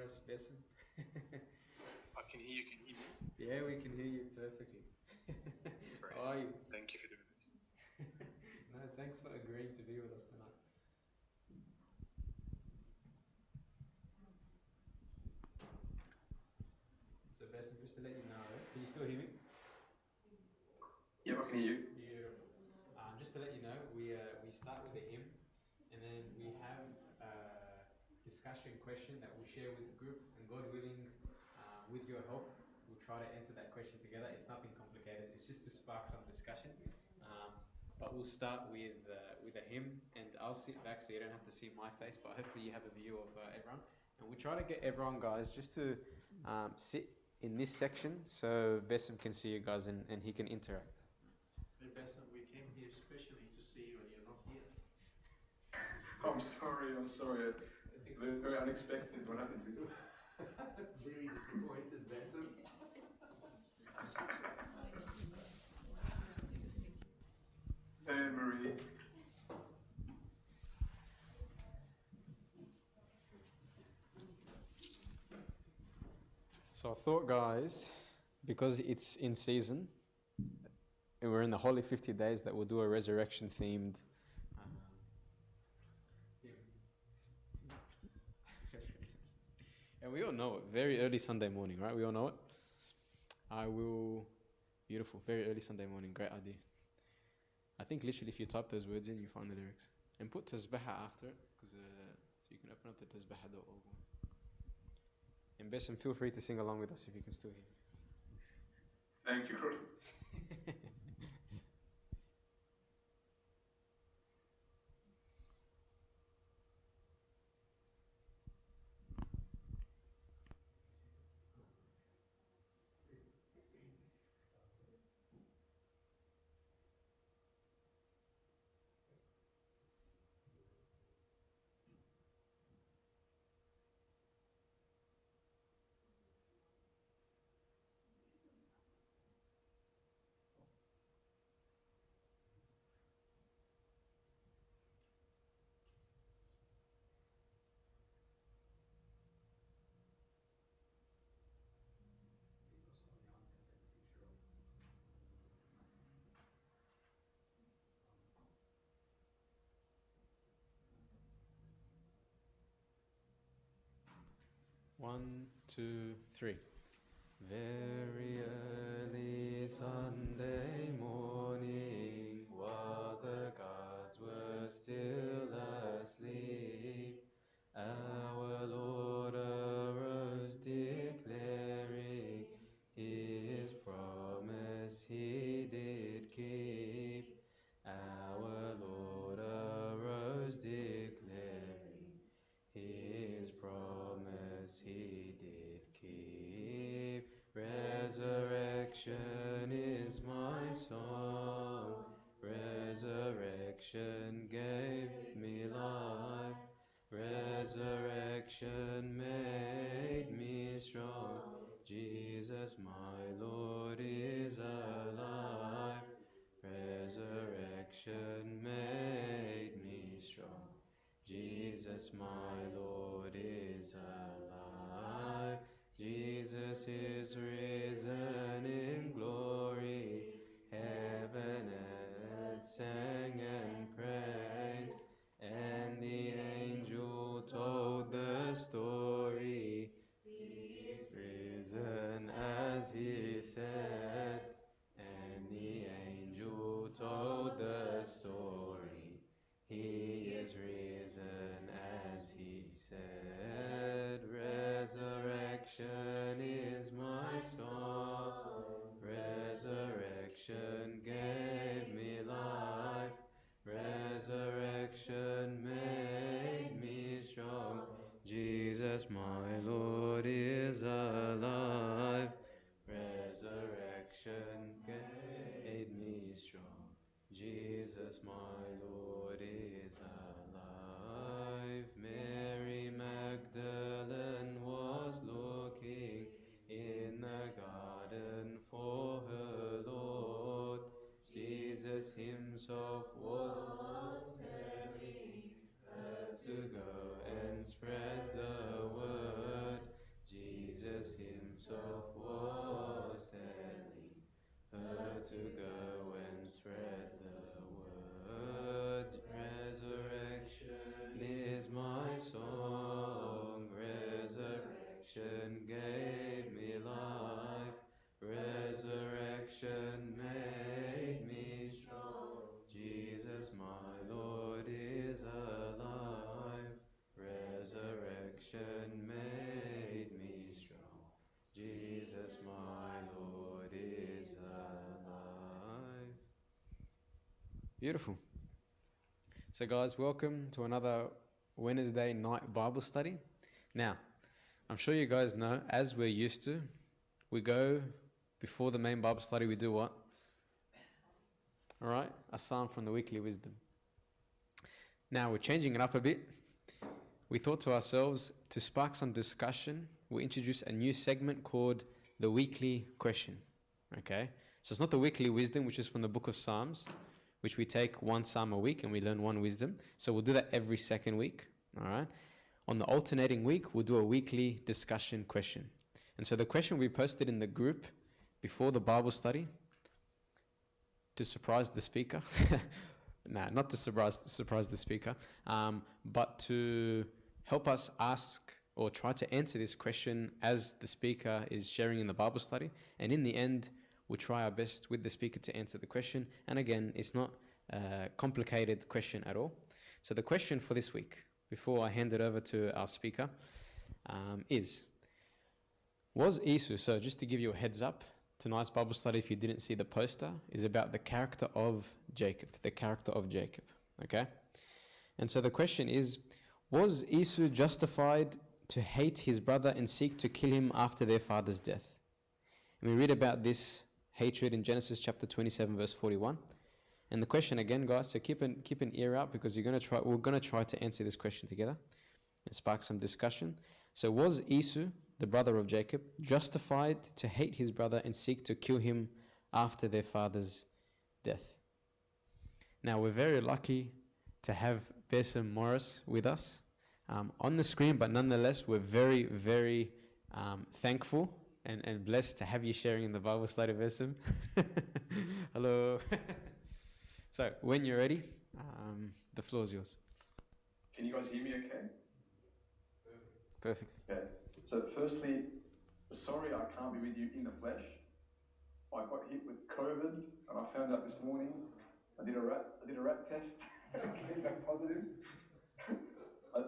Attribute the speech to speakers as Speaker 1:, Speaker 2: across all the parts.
Speaker 1: guys, Besson.
Speaker 2: I can hear you. Can you hear me?
Speaker 1: Yeah, we can hear you perfectly.
Speaker 2: Great.
Speaker 1: How are you?
Speaker 2: Thank you for doing this.
Speaker 1: No, thanks for agreeing to be with us tonight. So, Besson, just to let you know, can you still hear me?
Speaker 2: Yeah, I can hear you.
Speaker 1: Beautiful. Just to let you know, we start with a hymn, and then we have a discussion question that we'll share with the group, and God willing, with your help, we'll try to answer that question together. It's nothing complicated. It's just to spark some discussion. But we'll start with a hymn, and I'll sit back so you don't have to see my face. But hopefully you have a view of everyone, and we try to get everyone, guys, just to sit in this section so Bessim can see you guys and he can interact.
Speaker 3: Hey Besson, we came here especially to see you and you're not here.
Speaker 2: I'm sorry. It's very unexpected. What happened to you?
Speaker 3: Very disappointed, Besson.
Speaker 2: Hey, Marie.
Speaker 1: So I thought, guys, because it's in season, and we're in the Holy 50 days, that we'll do a resurrection themed and we all know it, very early Sunday morning, right? We all know it. Beautiful, very early Sunday morning, great idea. I think literally if you type those words in, you find the lyrics. And put Tazbaha after it, because so you can open up the Tazbaha.org. And Bessim, feel free to sing along with us if you can still hear me.
Speaker 2: Thank you.
Speaker 1: One, two, three. Very early Sunday morning, while the gods were still asleep, our Lord arose declaring His promise He did keep. Our Lord arose declaring His promise He did keep. Resurrection is my song. Resurrection gave me life. Resurrection made me strong. Jesus my Lord is alive. Resurrection made me strong. Jesus my Lord is alive. Jesus is risen in glory. Heaven and earth sang and praised, and the angel told the story. He is risen as He said, and the angel told the story. He is risen as He said. Resurrection is my song. Resurrection gave me life. Resurrection made me strong. Jesus my Lord is alive. Resurrection made me strong. Jesus my Lord is alive. Mary Magdalene was looking in the garden for her Lord. Jesus Himself was telling her to go and spread the word.
Speaker 4: to go and spread the word. Resurrection is my song. Resurrection gave me life. Resurrection made me strong. Jesus, my Lord, is alive. Resurrection made me strong. Jesus, my Lord, is alive.
Speaker 1: Beautiful. So guys, welcome to another Wednesday night Bible study. Now, I'm sure you guys know, as we're used to, we go before the main Bible study, we do what? All right, a psalm from the weekly wisdom. Now, we're changing it up a bit. We thought to ourselves, to spark some discussion, we introduce a new segment called the weekly question. Okay? So it's not the weekly wisdom, which is from the book of Psalms, which we take one psalm a week and we learn one wisdom. So we'll do that every second week. All right? On the alternating week, we'll do a weekly discussion question. And so the question we posted in the group before the Bible study, to surprise the speaker, not to surprise the speaker, but to help us ask or try to answer this question as the speaker is sharing in the Bible study. And in the end, we'll try our best with the speaker to answer the question. And again, it's not a complicated question at all. So the question for this week, before I hand it over to our speaker, was Esau, so just to give you a heads up, tonight's Bible study, if you didn't see the poster, is about the character of Jacob, okay? And so the question is, was Esau justified to hate his brother and seek to kill him after their father's death? And we read about this hatred in Genesis chapter 27, verse 41. And the question again, guys, so keep an ear out because we're gonna try to answer this question together and spark some discussion. So was Esau, the brother of Jacob, justified to hate his brother and seek to kill him after their father's death? Now, we're very lucky to have Besem Morris with us on the screen, but nonetheless, we're very, very thankful and blessed to have you sharing in the Bible study, Besem. Hello. So, when you're ready, the floor is yours.
Speaker 2: Can you guys hear me okay?
Speaker 1: Perfect.
Speaker 2: Yeah. So firstly, sorry I can't be with you in the flesh. I got hit with COVID and I found out this morning. I did a rat test, came back positive. I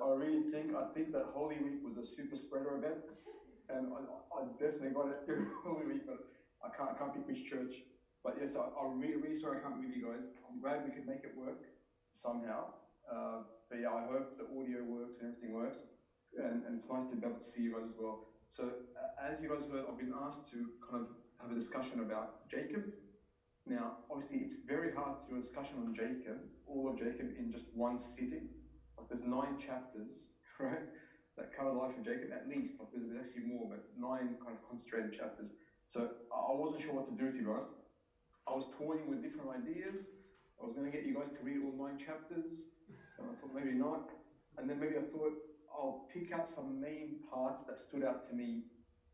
Speaker 2: think that Holy Week was a super spreader event, and I definitely got it during Holy Week, but I can't pick which church. But yes, I'm really sorry I can't be with you guys. I'm glad we could make it work somehow. But yeah, I hope the audio works and everything works. And it's nice to be able to see you guys as well. So as you guys heard, I've been asked to kind of have a discussion about Jacob. Now, obviously, it's very hard to do a discussion on Jacob, all of Jacob, in just one sitting. Like there's 9 chapters, right, that cover the life of Jacob, at least. Like there's actually more, but 9 kind of concentrated chapters. So I wasn't sure what to do, to be honest. I was toying with different ideas. I was going to get you guys to read all 9 chapters. And I thought maybe not. And then maybe I thought I'll pick out some main parts that stood out to me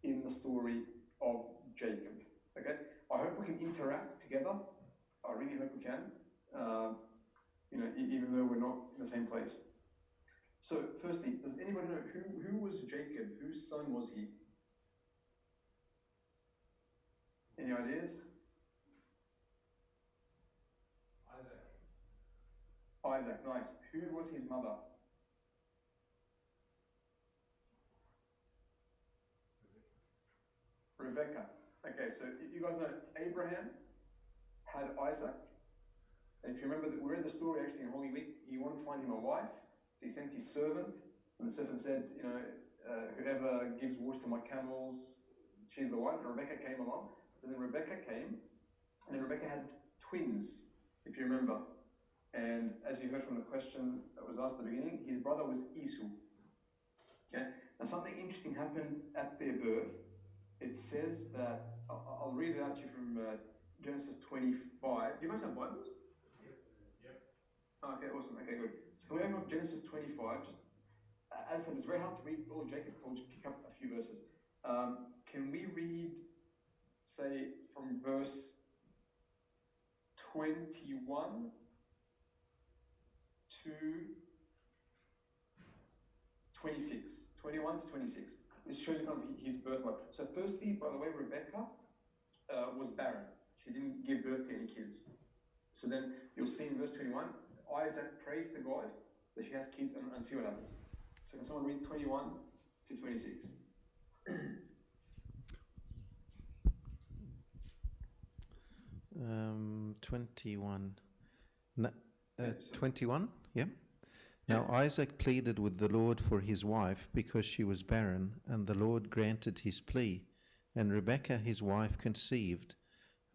Speaker 2: in the story of Jacob. Okay? I hope we can interact together. I really hope we can. Even though we're not in the same place. So, firstly, does anybody know who was Jacob? Whose son was he? Any ideas? Isaac, nice. Who was his mother? Rebecca. Okay, so you guys know Abraham had Isaac. And if you remember, we read the story actually in Holy Week. He wanted to find him a wife, so he sent his servant. And the servant said, whoever gives water to my camels, she's the one. And Rebecca came along. So then Rebecca came, and then Rebecca had twins, if you remember. And as you heard from the question that was asked at the beginning, his brother was Esau. Okay? Now something interesting happened at their birth. It says that, I'll read it out to you from Genesis 25. Do you guys have Bibles? Yep. Okay, awesome. Okay, good. So we're going to Genesis 25. Just as I said, it's very hard to read all of Jacob, but we'll just pick up a few verses. Can we read, say, from verse 21 to 26. 21 to 26. This shows kind of his birth life. So firstly, by the way, Rebecca was barren. She didn't give birth to any kids. So then you'll see in verse 21, Isaac prays to God that she has kids and see what happens. So can someone read 21 to 26?
Speaker 5: 21. 21, yeah. Now Isaac pleaded with the Lord for his wife because she was barren, and the Lord granted his plea. And Rebekah his wife conceived,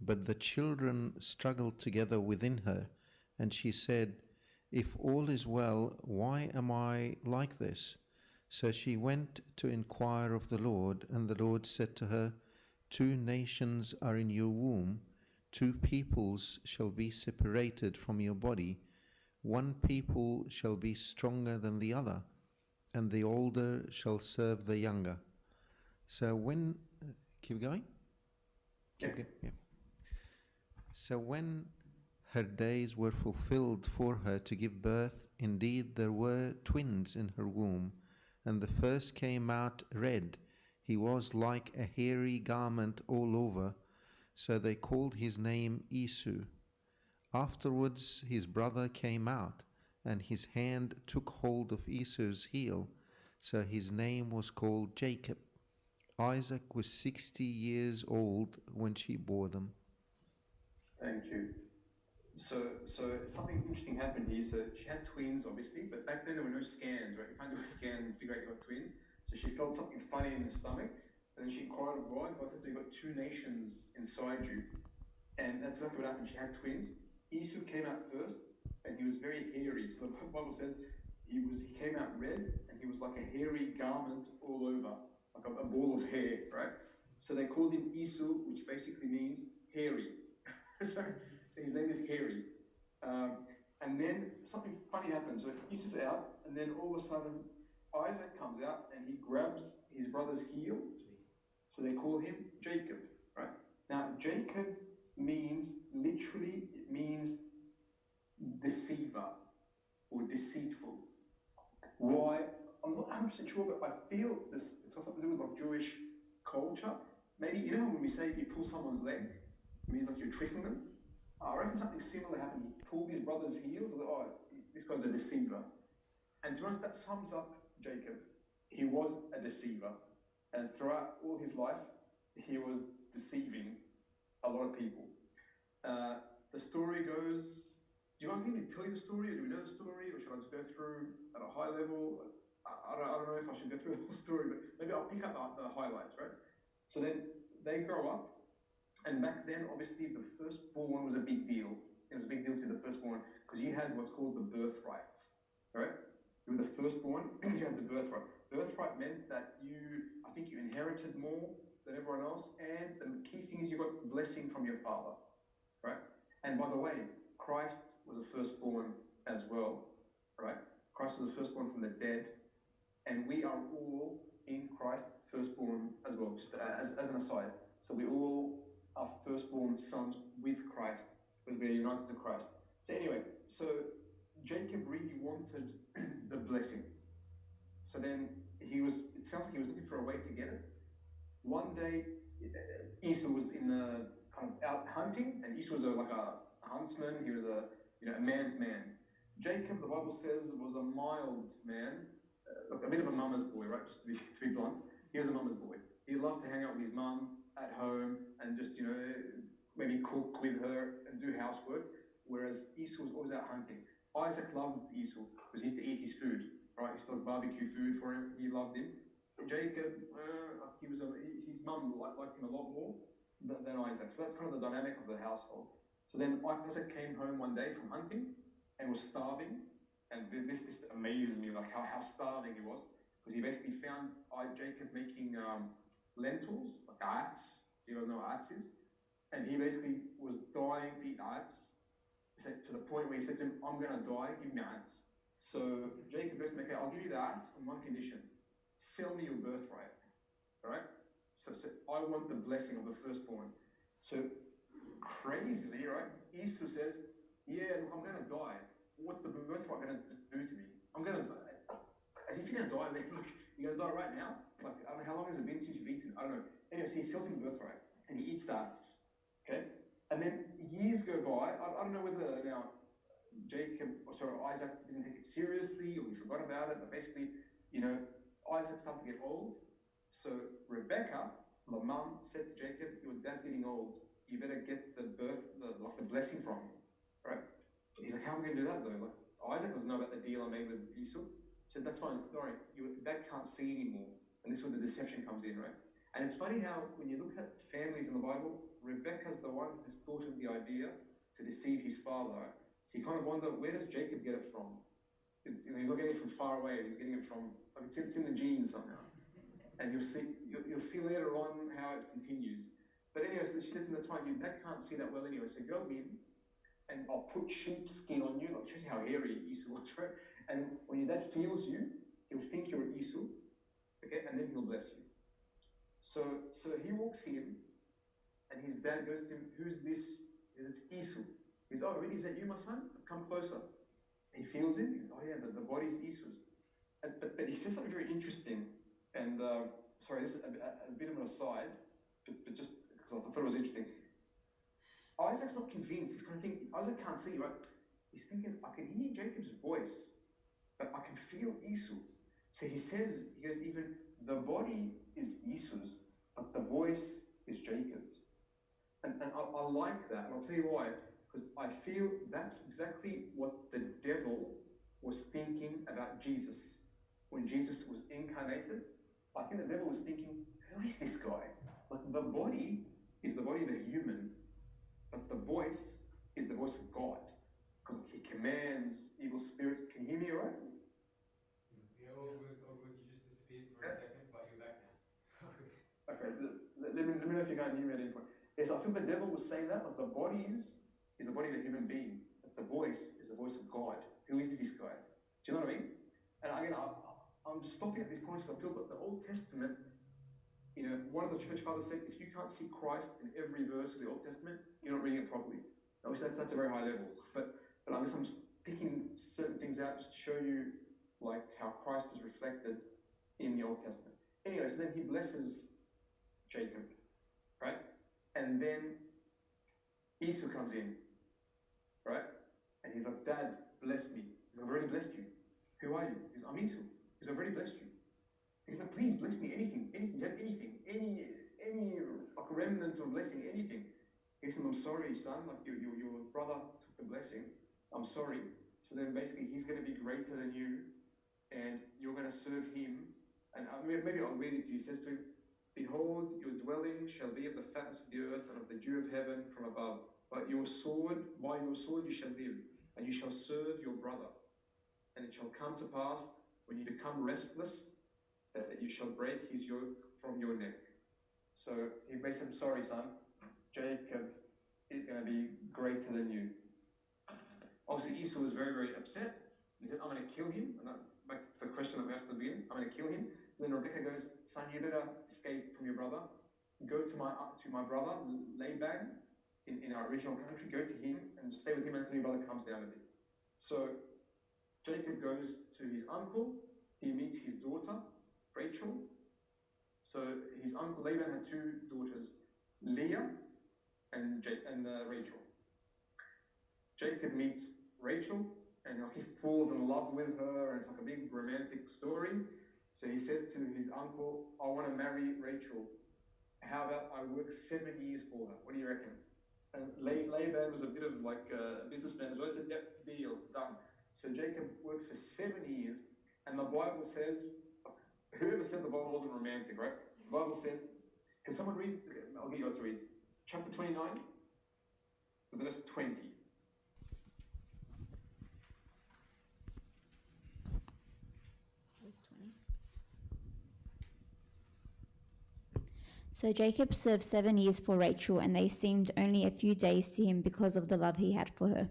Speaker 5: but the children struggled together within her. And she said, "If all is well, why am I like this?" So she went to inquire of the Lord, and the Lord said to her, "Two nations are in your womb, two peoples shall be separated from your body. One people shall be stronger than the other, and the older shall serve the younger." So when, keep going? Keep going, yeah. So when her days were fulfilled for her to give birth, indeed there were twins in her womb, and the first came out red. He was like a hairy garment all over, so they called his name Esau. Afterwards his brother came out, and his hand took hold of Esau's heel, so his name was called Jacob. Isaac was 60 years old when she bore them.
Speaker 2: Thank you. So something interesting happened here. So she had twins, obviously, but back then there were no scans, right? You can't do a scan and figure out you got twins. So she felt something funny in her stomach, and then she inquired of God. God said, "So you got two nations inside you," and that's exactly what happened. She had twins. Esau came out first, and he was very hairy. So the Bible says he came out red, and he was like a hairy garment all over, like a ball of hair, right? So they called him Esau, which basically means hairy. So his name is Hairy. And then something funny happens. So Esau's out, and then all of a sudden Isaac comes out and he grabs his brother's heel. So they call him Jacob, right? Now Jacob means, literally, it means deceiver or deceitful. Why? I'm not 100% sure, but I feel this, it's got something to do with like Jewish culture. Maybe, you know when we say you pull someone's leg, it means like you're tricking them. I reckon something similar happened. He pulled his brother's heels. I thought, oh, this guy's a deceiver. And to us, that sums up Jacob. He was a deceiver. And throughout all his life, he was deceiving a lot of people. The story goes, do you guys need me to tell you the story, or do we know the story, or should I just go through at a high level? I don't know if I should go through the whole story, but maybe I'll pick up the highlights, right? So then they grow up. And back then, obviously, the firstborn was a big deal. It was a big deal to be the firstborn because you had what's called the birthright, right? You were the firstborn, you had the birthright. Birthright meant that I think you inherited more than everyone else, and the key thing is you got blessing from your father, right? And by the way, Christ was the firstborn as well, right? Christ was the firstborn from the dead, and we are all in Christ firstborn as well, just as an aside. So we all are firstborn sons with Christ, because we are united to Christ. So anyway, so Jacob really wanted the blessing. So then it sounds like he was looking for a way to get it. One day, Esau was kind of out hunting, and Esau was like a huntsman. He was a man's man. Jacob, the Bible says, was a mild man, a bit of a mama's boy, right? Just to be blunt, he was a mama's boy. He loved to hang out with his mum at home and just, maybe cook with her and do housework, whereas Esau was always out hunting. Isaac loved Esau because he used to eat his food, right? He used to barbecue food for him. He loved him. Jacob, his mum liked him a lot more than Isaac. So that's kind of the dynamic of the household. So then Isaac came home one day from hunting and was starving. And this amazes me, like how starving he was, because he basically found Jacob making lentils, like arts. You guys know what arts is? And he basically was dying to eat arts, to the point where he said to him, "I'm going to die, give me arts." So Jacob basically, "Okay, I'll give you the arts on one condition. Sell me your birthright." All right? So I want the blessing of the firstborn. So crazily, right, Esau says, yeah, look, I'm going to die. What's the birthright going to do to me? I'm going to die. As if you're going to die, like, look, you're going to die right now? Like, I don't know, how long has it been since you've eaten? I don't know. Anyway, so he sells him the birthright, and he eats that. Okay? And then years go by. I don't know whether now Isaac didn't take it seriously or he forgot about it, but basically, Isaac started to get old. So Rebecca, the mum, said to Jacob, your dad's getting old. You better get the blessing from him. Right? He's like, how am I going to do that though? Like, Isaac doesn't know about the deal I made with Esau. So that's fine. Don't worry, your dad can't see anymore. And this is where the deception comes in, right? And it's funny how when you look at families in the Bible, Rebecca's the one who thought of the idea to deceive his father. Right? So you kind of wonder, where does Jacob get it from? He's not getting it from far away. He's getting it from, like, it's in the genes somehow. And you'll see later on how it continues. But anyway, so she said to him, that's fine, your dad can't see that well anyway, so go in and I'll put sheepskin on you. Like, shows you how hairy Esau was, right? And when your dad feels you, he'll think you're Esau, okay, and then he'll bless you. So he walks in, and his dad goes to him, who's this? It's Esau. He's, oh, really? Is that you, my son? Come closer. He feels him. He's, oh yeah, the body's Esau's. But he says something very interesting. And sorry, this is a bit of an aside, but just because I thought it was interesting. Isaac's not convinced. He's kind of thinking, Isaac can't see, right? He's thinking, I can hear Jacob's voice, but I can feel Esau. So he goes, even the body is Esau's, but the voice is Jacob's. And I like that, and I'll tell you why. Because I feel that's exactly what the devil was thinking about Jesus. When Jesus was incarnated, I think the devil was thinking, who is this guy? Like, the body is the body of a human, but the voice is the voice of God. Because he commands evil spirits. Can you hear me all right?
Speaker 1: Yeah, all good, all good. You just disappeared for a second, but you're back now.
Speaker 2: Okay, let me know if you can't hear me at any point. Yes, I feel the devil was saying that, but the body is the body of a human being. But the voice is the voice of God. Who is this guy? Do you know what I mean? And again, I'm just stopping at this point because I feel that the Old Testament, one of the church fathers said, if you can't see Christ in every verse of the Old Testament, you're not reading it properly. Obviously, that's a very high level. But I guess I'm just picking certain things out just to show you like how Christ is reflected in the Old Testament. Anyway, so then he blesses Jacob, right? And then Esau comes in, right? And he's like, Dad, bless me. He's like, I've already blessed you. Who are you? He's like, I'm Esau. He's like, I've already blessed you. He's like, please bless me, anything, you have anything, any like a remnant of blessing, anything. He said, I'm sorry, son, like your brother took the blessing. I'm sorry. So then basically he's going to be greater than you, and you're going to serve him. And maybe I'll read it to you. He says to him, behold, your dwelling shall be of the fatness of the earth and of the dew of heaven from above. But by your sword you shall live, and you shall serve your brother. And it shall come to pass, when you become restless, that you shall break his yoke from your neck. So he basically said, I'm sorry, son, Jacob is going to be greater than you. Obviously, Esau was very, very upset. He said, I'm going to kill him. And back to the question that we asked at the beginning, I'm going to kill him. So then Rebecca goes, son, you better escape from your brother. Go to my brother, Laban, in our original country. Go to him and stay with him until your brother comes down a bit. So Jacob goes to his uncle. He meets his daughter, Rachel. So his uncle Laban had two daughters, Leah and Rachel. Jacob meets Rachel, and he falls in love with her, and it's like a big romantic story. So he says to his uncle, I want to marry Rachel. How about I work 7 years for her? What do you reckon? And Laban was a bit of like a businessman as well. He said, yep, deal, done. So Jacob works for 7 years, and the Bible says, whoever said the Bible wasn't romantic, right? The Bible says, can someone read? I'll get you guys to read. Chapter 29, verse 20.
Speaker 6: So Jacob served 7 years for Rachel, and they seemed only a few days to him because of the love he had for her.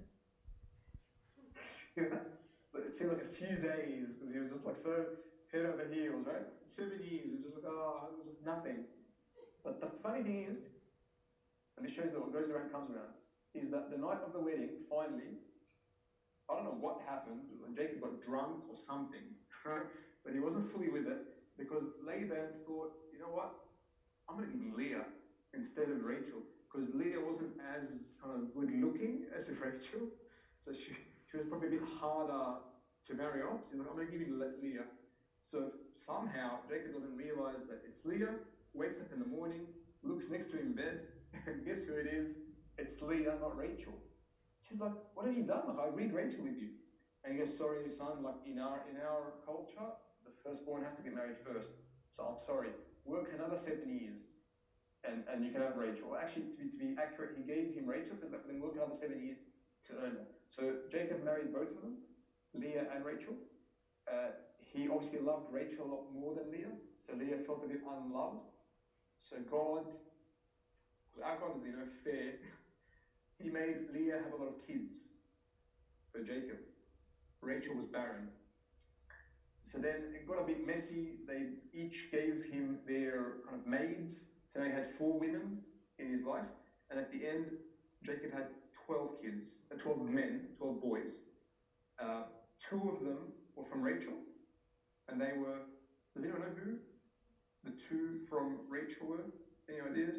Speaker 2: But it seemed like a few days because he was just like so head over heels, right? 7 years, it was just like, oh, it was nothing. But the funny thing is, and this shows that what goes around comes around, is that the night of the wedding, finally, I don't know what happened, Jacob got drunk or something, right? But he wasn't fully with it, because Laban thought, you know what, I'm going to give Leah instead of Rachel, because Leah wasn't as kind of good looking as Rachel, so she was probably a bit harder to marry off. So he's like, I'm going to give you Leah. So somehow Jacob doesn't realize that it's Leah, wakes up in the morning, looks next to him in bed, and guess who it is? It's Leah, not Rachel. She's like, what have you done? Like, I agreed Rachel with you. And he goes, sorry, son, like in our culture, the firstborn has to get married first. So I'm sorry, work another 7 years and you can have Rachel. Actually, to be accurate, he gave him Rachel, so that then work another 7 years to earn her. So Jacob married both of them, Leah and Rachel. He obviously loved Rachel a lot more than Leah, so Leah felt a bit unloved. So God, because our God is, fair, he made Leah have a lot of kids for Jacob. Rachel was barren. So then it got a bit messy. They each gave him their kind of maids. So he had 4 women in his life. And at the end, Jacob had 12 kids, 12 men, 12 boys. 2 of them were from Rachel. And they were, does anyone know who the 2 from Rachel were? Any ideas?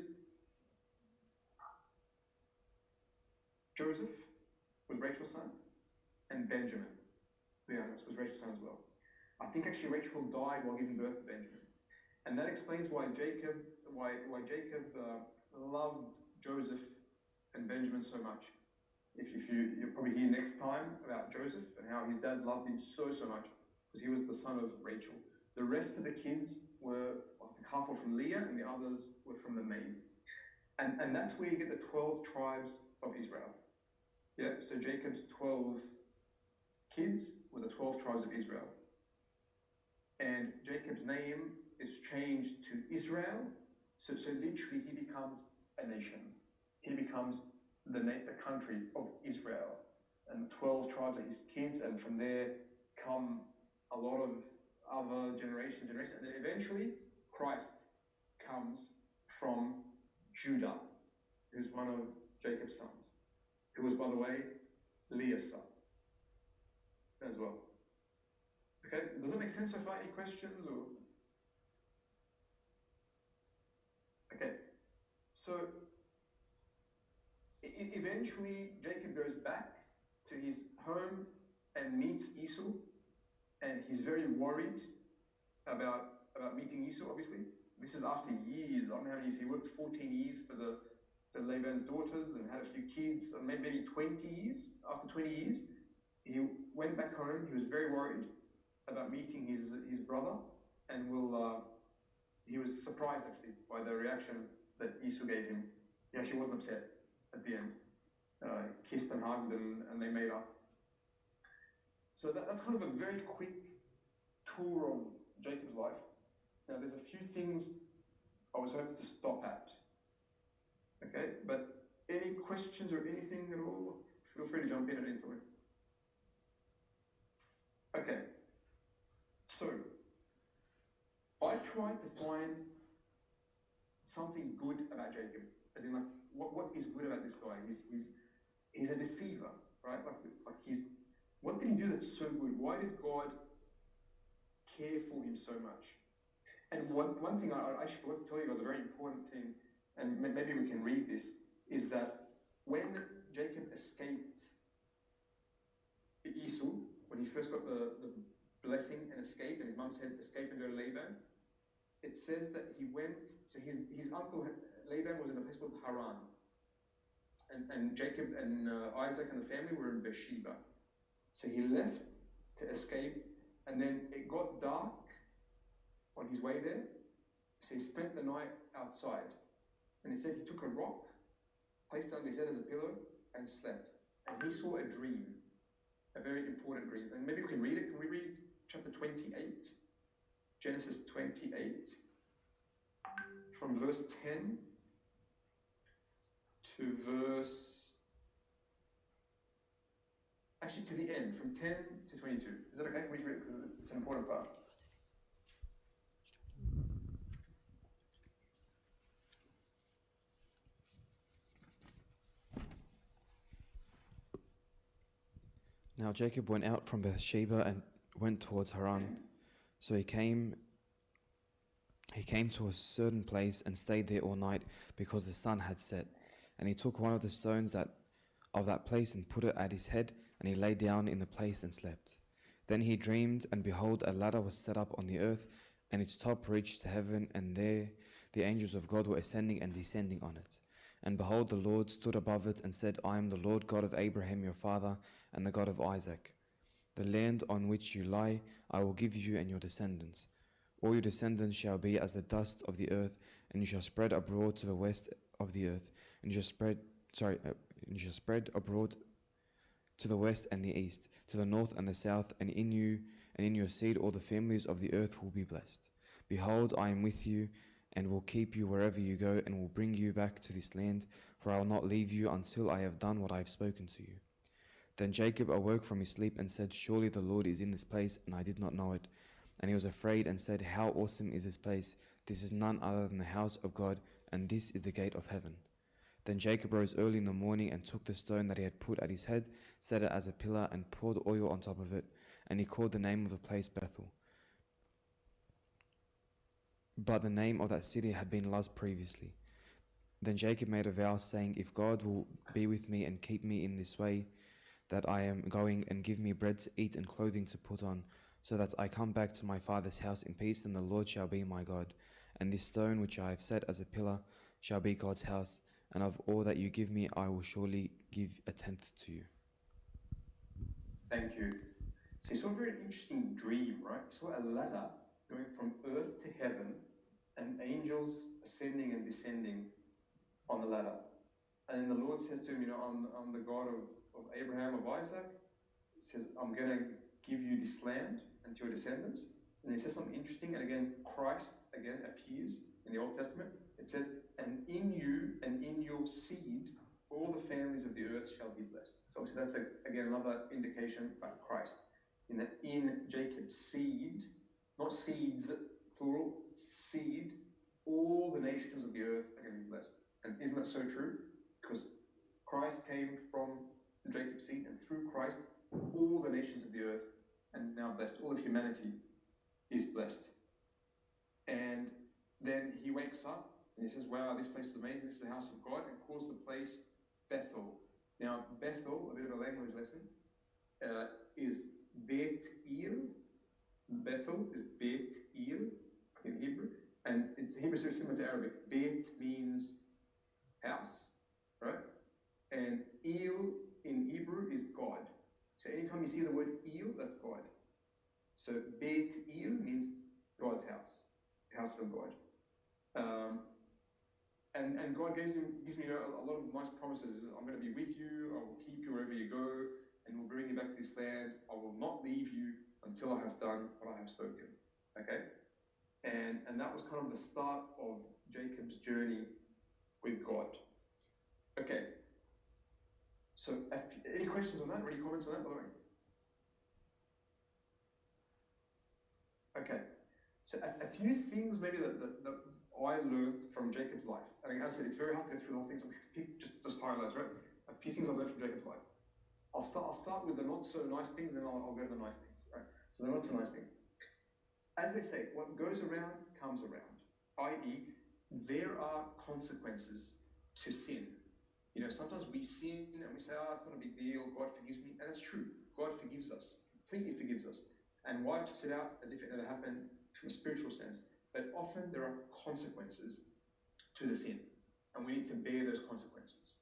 Speaker 2: Joseph was Rachel's son, and Benjamin, to be honest, was Rachel's son as well. I think actually Rachel died while giving birth to Benjamin. And that explains why Jacob loved Joseph and Benjamin so much. You'll probably hear next time about Joseph and how his dad loved him so much, because he was the son of Rachel. The rest of the kids were, I think half were from Leah and the others were from the maid. And that's where you get the 12 tribes of Israel. Yeah, so Jacob's 12 kids were the 12 tribes of Israel. And Jacob's name is changed to Israel. So literally he becomes a nation. He becomes the country of Israel. And 12 tribes are his kids, and from there come a lot of other generations. And then eventually Christ comes from Judah, who's one of Jacob's sons, who was, by the way, Leah's son as well. Okay, does that make sense so far? Any questions? Or okay, so eventually Jacob goes back to his home and meets Esau, and he's very worried about meeting Esau. Obviously, this is after years. I don't know how many years he worked. 14 years for the Laban's daughters, and had a few kids. Maybe 20 years. After 20 years, he went back home. He was very worried about meeting his brother, and he was surprised actually by the reaction that Esau gave him. He actually wasn't upset at the end. Kissed and hugged, and they made up. So that's kind of a very quick tour of Jacob's life. Now there's a few things I was hoping to stop at. Okay, but any questions or anything at all, feel free to jump in at any point. Okay, so I tried to find something good about Jacob, as in like what is good about this guy? He's a deceiver, right? Like what did he do that's so good? Why did God care for him so much? And one thing I actually forgot to tell you guys, a very important thing, and maybe we can read this, is that when Jacob escaped Esau, when he first got the blessing and escaped, and his mum said, escape and go to Laban, it says that he went, so his uncle Laban was in a place called Haran. And Jacob and Isaac and the family were in Beersheba. So he left to escape, and then it got dark on his way there. So he spent the night outside. And he said he took a rock, placed it under his head as a pillow, and slept. And he saw a dream, a very important dream. And maybe we can read it. Can we read chapter 28? Genesis 28, from verse 10 to the end, from 10 to 22. Is that okay? Can we read it? Because it's an important part.
Speaker 7: Now Jacob went out from Beersheba and went towards Haran. So he came to a certain place and stayed there all night because the sun had set. And he took one of the stones of that place and put it at his head, and he lay down in the place and slept. Then he dreamed, and behold, a ladder was set up on the earth, and its top reached to heaven, and there the angels of God were ascending and descending on it. And behold, the Lord stood above it and said, I am the Lord God of Abraham your father, and the God of Isaac. The land on which you lie I will give you and your descendants. All your descendants shall be as the dust of the earth, and you shall spread abroad to the west of the earth, and you shall spread abroad to the west and the east, to the north and the south, and in you and in your seed all the families of the earth will be blessed. Behold, I am with you, and will keep you wherever you go, and will bring you back to this land, for I will not leave you until I have done what I have spoken to you. Then Jacob awoke from his sleep and said, Surely the Lord is in this place, and I did not know it. And he was afraid and said, How awesome is this place! This is none other than the house of God, and this is the gate of heaven. Then Jacob rose early in the morning and took the stone that he had put at his head, set it as a pillar, and poured oil on top of it, and he called the name of the place Bethel. But the name of that city had been Luz previously. Then Jacob made a vow, saying, If God will be with me and keep me in this way that I am going, and give me bread to eat and clothing to put on, so that I come back to my father's house in peace, then the Lord shall be my God. And this stone which I have set as a pillar shall be God's house, and of all that you give me I will surely give a tenth to you.
Speaker 2: Thank you. So you saw a very interesting dream, right? You saw a ladder going from earth to heaven, and angels ascending and descending on the ladder. And then the Lord says to him, I'm the God of Abraham, of Isaac. It says, I'm going to give you this land and to your descendants. And he says something interesting, and again, Christ again appears in the Old Testament. It says, and in you and in your seed, all the families of the earth shall be blessed. So obviously that's, again, another indication about Christ. In Jacob's seed, not seeds, plural, seed, all the nations of the earth are going to be blessed. And isn't that so true? Because Christ came from Jacob's seed, and through Christ, all the nations of the earth are now blessed. All of humanity is blessed. And then he wakes up and he says, wow, this place is amazing. This is the house of God, and calls the place Bethel. Now, Bethel, a bit of a language lesson, is Bet-El. Bethel is Bet-El in Hebrew, and it's Hebrew is very similar to Arabic. Bet means house, right? And El in Hebrew is God. So anytime you see the word El, that's God. So Bet-El means God's house, the house of God. And God gives me a lot of nice promises. I'm going to be with you, I will keep you wherever you go, and will bring you back to this land. I will not leave you until I have done what I have spoken. Okay? And that was kind of the start of Jacob's journey with God. Okay. So, any questions on that, or any comments on that, by the way? Okay. So, a few things maybe that I learned from Jacob's life. And as I said, it's very hard to go through the whole thing, so we pick just highlights, right? A few things I learned from Jacob's life. I'll start with the not so nice things, then I'll go to the nice things, right? So the not so nice thing. As they say, what goes around comes around, i.e., there are consequences to sin. Sometimes we sin and we say, it's not a big deal, God forgives me. And that's true. God forgives us, completely forgives us, and wipes it out as if it never happened from a spiritual sense. But often there are consequences to the sin, and we need to bear those consequences.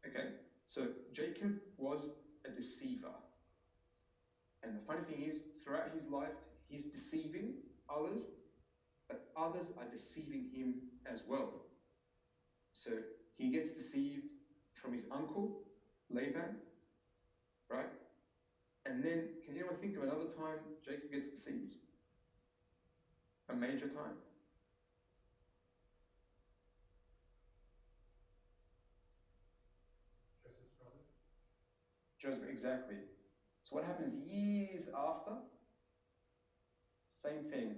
Speaker 2: Okay? So Jacob was a deceiver. And the funny thing is, throughout his life, he's deceiving others, but others are deceiving him as well. So he gets deceived from his uncle, Laban, right? And then, can anyone think of another time Jacob gets deceived? A major time?
Speaker 3: Joseph's brothers.
Speaker 2: Joseph, exactly. So what happens years after? Same thing.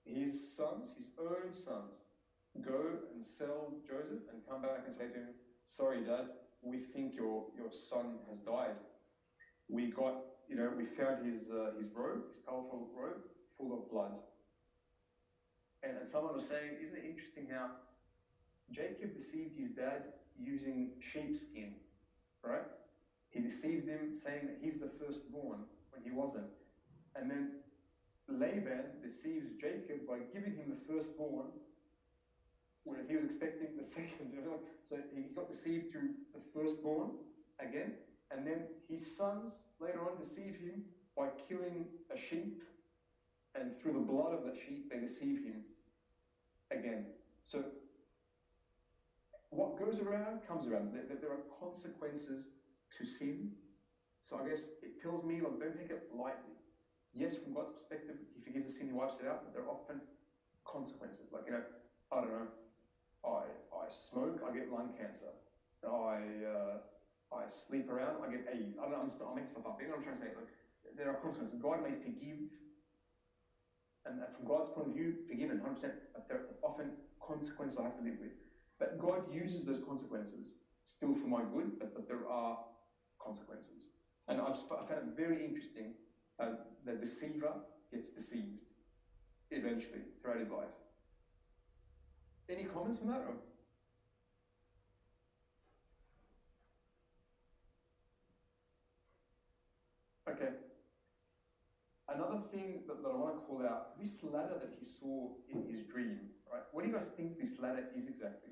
Speaker 2: His sons, his own sons, go and sell Joseph and come back and say to him, sorry, Dad, we think your son has died. We got we found his robe, his colorful robe, full of blood. And someone was saying, isn't it interesting how Jacob deceived his dad using sheepskin, right? He deceived him saying that he's the firstborn when he wasn't. And then Laban deceives Jacob by giving him the firstborn, whereas he was expecting the second. So he got deceived through the firstborn again, and then his sons later on deceive him by killing a sheep, and through the blood of that sheep they deceive him again. So what goes around comes around. There are consequences to sin. So I guess it tells me, like, don't take it lightly. Yes, from God's perspective, he forgives the sin, he wipes it out, but there are often consequences. Like, I don't know, I smoke, I get lung cancer. I sleep around, I get AIDS. I don't know, I'm making stuff up. You know what I'm trying to say? Like, there are consequences. God may forgive, and from God's point of view, forgiven 100%, but there are often consequences I have to live with. But God uses those consequences still for my good, but there are consequences. And I found it very interesting. The deceiver gets deceived eventually throughout his life. Any comments on that? Okay. Another thing that I want to call out, this ladder that he saw in his dream, right? What do you guys think this ladder is exactly?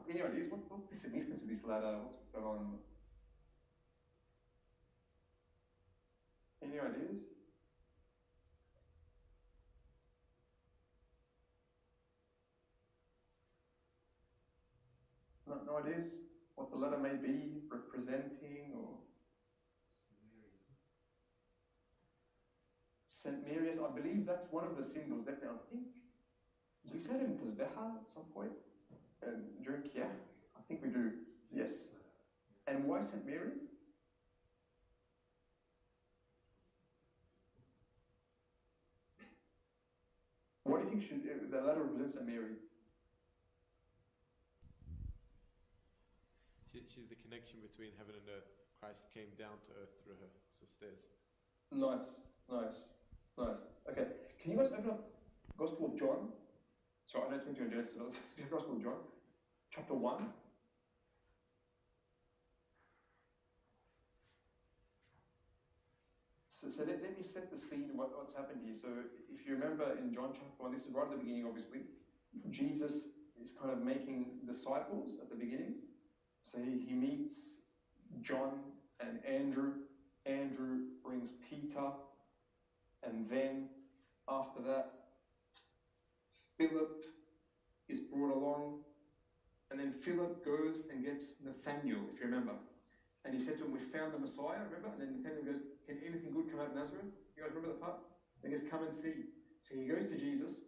Speaker 2: Any ideas? What's the significance of this ladder? What's going on? Any ideas? No ideas what the ladder may be representing, or St. Mary's, I believe that's one of the symbols, definitely. I think, do we say it in Tasbeha at some point? During Kia? I think we do, yes. And why St. Mary? What do you think the ladder represents St. Mary?
Speaker 4: She's the connection between heaven and earth. Christ came down to earth through her, so stairs.
Speaker 2: Nice. Okay, can you guys open up Gospel of John? Sorry, I know it's going to go Genesis, so Gospel of John, chapter 1. So let me set the scene, what's happened here. So if you remember in John chapter 1, this is right at the beginning, obviously. Jesus is kind of making disciples at the beginning. So he meets John and Andrew. Andrew brings Peter. And then after that, Philip is brought along. And then Philip goes and gets Nathanael, if you remember. And he said to him, we found the Messiah, remember? And then Nathanael goes, can anything good come out of Nazareth? You guys remember the part? And he goes, come and see. So he goes to Jesus.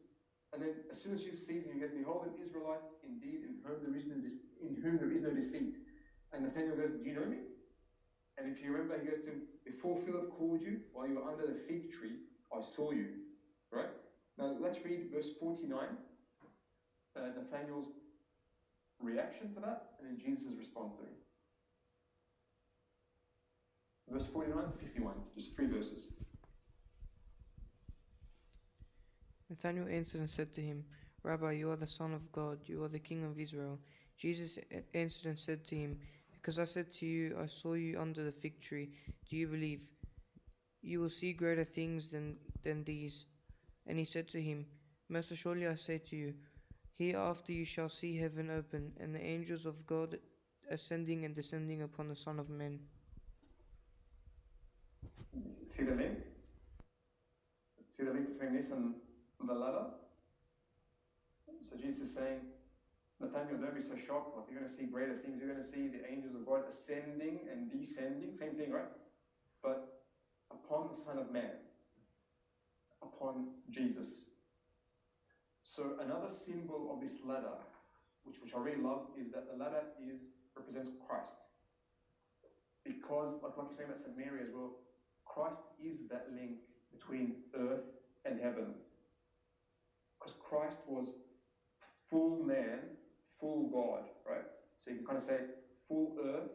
Speaker 2: And then as soon as Jesus sees him, he goes, behold, an Israelite indeed in whom there is no deceit. And Nathanael goes, do you know me? And if you remember, he goes to him, before Philip called you, while you were under the fig tree, I saw you. Right? Now let's read verse 49. Nathanael's reaction to that, and then Jesus' response to him. Verse 49 to 51, just 3 verses.
Speaker 8: Nathanael answered and said to him, Rabbi, you are the Son of God, you are the King of Israel. Jesus answered and said to him, because I said to you, I saw you under the fig tree, do you believe? You will see greater things than these. And he said to him, most assuredly I say to you, hereafter you shall see heaven open, and the angels of God ascending and descending upon the Son of Man.
Speaker 2: See the link? See the link between this and the ladder? So Jesus is saying, Nathanael, don't be so shocked. Like, you're going to see greater things. You're going to see the angels of God ascending and descending. Same thing, right? But upon the Son of Man, upon Jesus. So another symbol of this ladder, which I really love, is that the ladder represents Christ. Because, like you're saying about St. Mary as well, Christ is that link between earth and heaven. Because Christ was full man, full God, right? So you can kind of say full earth,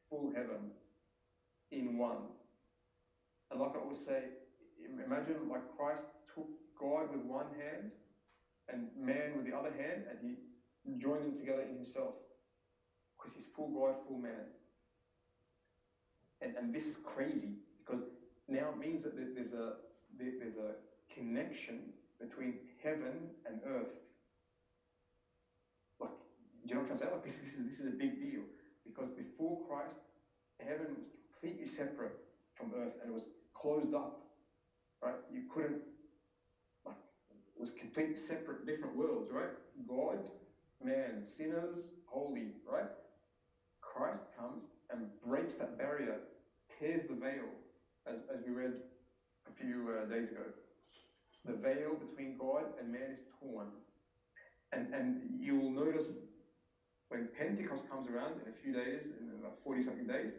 Speaker 2: full heaven. in one. And like I always say, imagine like Christ took God with one hand and man with the other hand, and he joined them together in himself, because he's full God, full man. And this is crazy, because now it means that there's a connection between heaven and earth. Like, do you know what I'm saying? Like, this is a big deal, because before Christ, heaven was completely separate from earth, and it was closed up, right? You couldn't, like, it was completely separate, different worlds, right? God, man, sinners, holy, right? Christ comes and breaks that barrier, tears the veil, as we read a few days ago. The veil between God and man is torn. And you will notice when Pentecost comes around in a few days, in like 40-something days,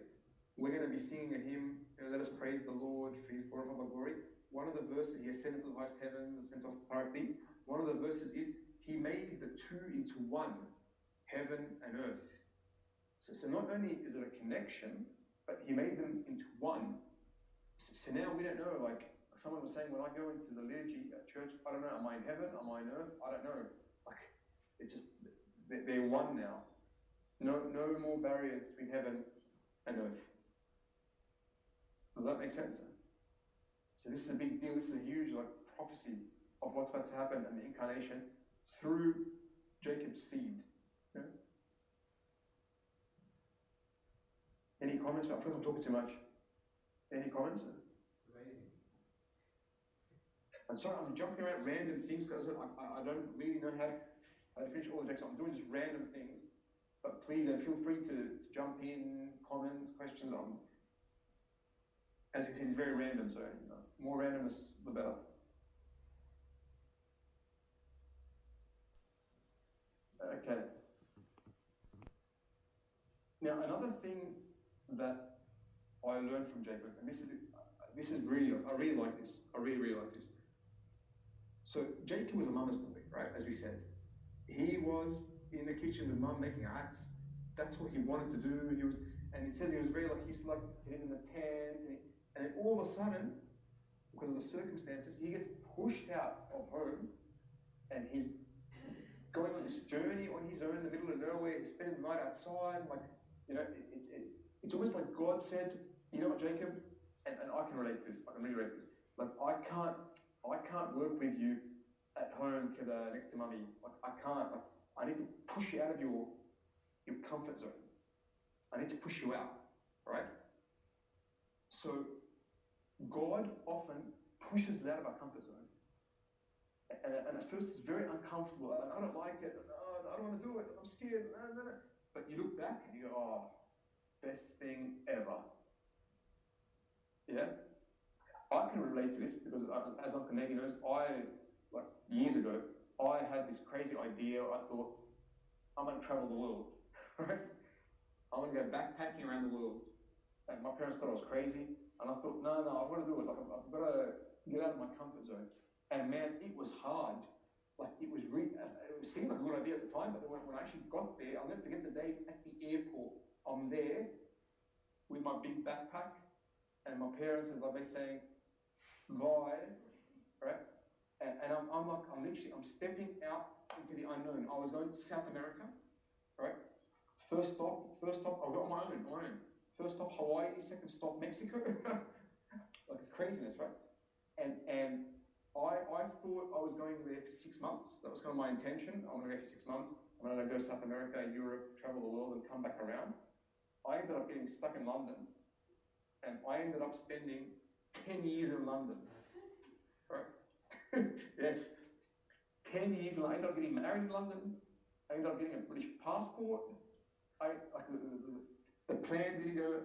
Speaker 2: we're going to be singing a hymn, let us praise the Lord for his glorified glory. One of the verses, he ascended to the highest heaven, sent us the Paraclete. One of the verses is, he made the two into one, heaven and earth. So not only is it a connection, but he made them into one. So now we don't know, like someone was saying, when I go into the liturgy at church, I don't know, am I in heaven, am I on earth? I don't know. Like, it's just, they're one now. No more barriers between heaven and earth. Does that make sense? So this is a big deal. This is a huge prophecy of what's about to happen in the incarnation through Jacob's seed. Yeah? Any comments? I think I'm talking too much. Any comments?
Speaker 1: Amazing.
Speaker 2: I'm sorry, I'm jumping around random things because I don't really know how to finish all the texts. I'm doing just random things. But please, feel free to jump in, comments, questions. As you can see, it's very random, so more randomness, the better. Okay. Now, another thing that I learned from Jacob, and this is really, I really like this. I really like this. So Jacob was a mama's boy, right? As we said, he was in the kitchen with mum making hats. That's what he wanted to do. And it says he was very he used to to live in the tent, and then all of a sudden, because of the circumstances, he gets pushed out of home, and he's going on this journey on his own in the middle of nowhere. He's spending the night outside, it's almost like God said, you know what, Jacob, and I can relate to this. I can really relate to this. I can't work with you at home, next to mummy. I can't. I need to push you out of your comfort zone. I need to push you out, right? So God often pushes us out of our comfort zone. And at first it's very uncomfortable, and I don't like it, and I don't want to do it, I'm scared, no. But you look back and you go, oh, best thing ever. Yeah? I can relate to this because, as Uncle Nagy knows, years ago, I had this crazy idea. I thought, I'm going to travel the world, right? I'm going to go backpacking around the world. And my parents thought I was crazy, and I thought, no, I've got to do it. I've got to get out of my comfort zone. And man, it was hard. It seemed like a good idea at the time, but when I actually got there, I'll never forget the day at the airport. I'm there with my big backpack, and my parents are saying, bye, right? And I'm stepping out into the unknown. I was going to South America, right? First stop, I've got my own. First stop, Hawaii, second stop, Mexico. It's craziness, right? And I thought I was going there for 6 months. That was kind of my intention. I'm going to go for 6 months. I'm going to go to South America, Europe, travel the world, and come back around. I ended up getting stuck in London, and I ended up spending 10 years in London. Right? Yes, 10 years, and I ended up getting married in London. I ended up getting a British passport. The plan didn't go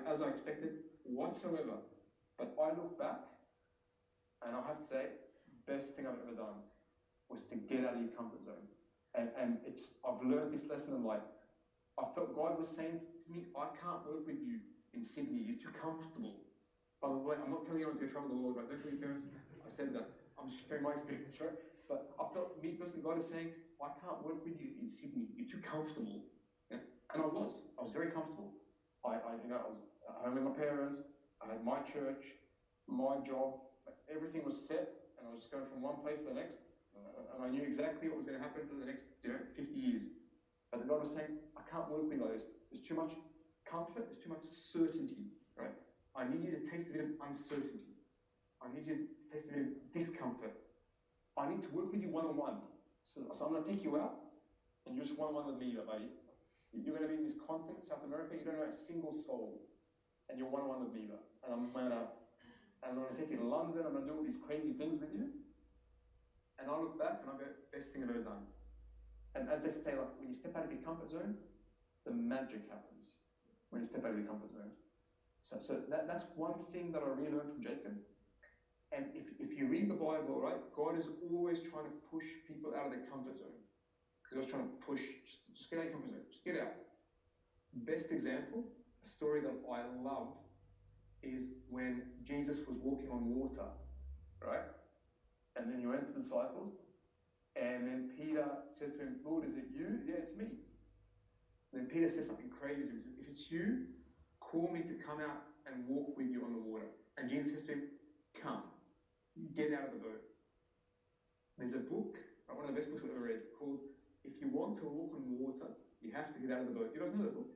Speaker 2: as I expected whatsoever. But I look back, and I have to say, best thing I've ever done was to get out of your comfort zone. And I've learned this lesson in life. I felt God was saying to me, I can't work with you in Sydney. You're too comfortable. By the way, I'm not telling anyone to travel the world, right? Don't tell your parents. I said that. I'm just sharing my experience, right? But I felt, me personally, God is saying, I can't work with you in Sydney. You're too comfortable. Yeah? And I was very comfortable. I home with my parents, I had my church, my job, everything was set, and I was just going from one place to the next, and I knew exactly what was going to happen for the next 50 years. But God was saying, I can't work with those. There's too much comfort, there's too much certainty, right? I need you to taste a bit of uncertainty. I need you to taste a bit of discomfort. I need to work with you one-on-one. So I'm going to take you out, and you're just one-on-one with me, buddy. You're going to be in this continent, South America, you don't know a single soul, and you're one-on-one with me, and I'm going to take you to London, I'm going to do all these crazy things with you, and I look back and I go, best thing I've ever done. And as they say, like, when you step out of your comfort zone, the magic happens when you step out of your comfort zone. So that's one thing that I really learned from Jacob. And if you read the Bible, right, God is always trying to push people out of their comfort zone. He's always trying to push, just get out of your comfort zone, just get out. Best example, a story that I love, is when Jesus was walking on water, right? And then he went to the disciples, and then Peter says to him, Lord, is it you? Yeah, it's me. And then Peter says something crazy to him. He says, if it's you, call me to come out and walk with you on the water. And Jesus says to him, come, get out of the boat. There's a book, one of the best books I've ever read, called If You Want to Walk on Water, You Have to Get Out of the Boat. You guys know that book?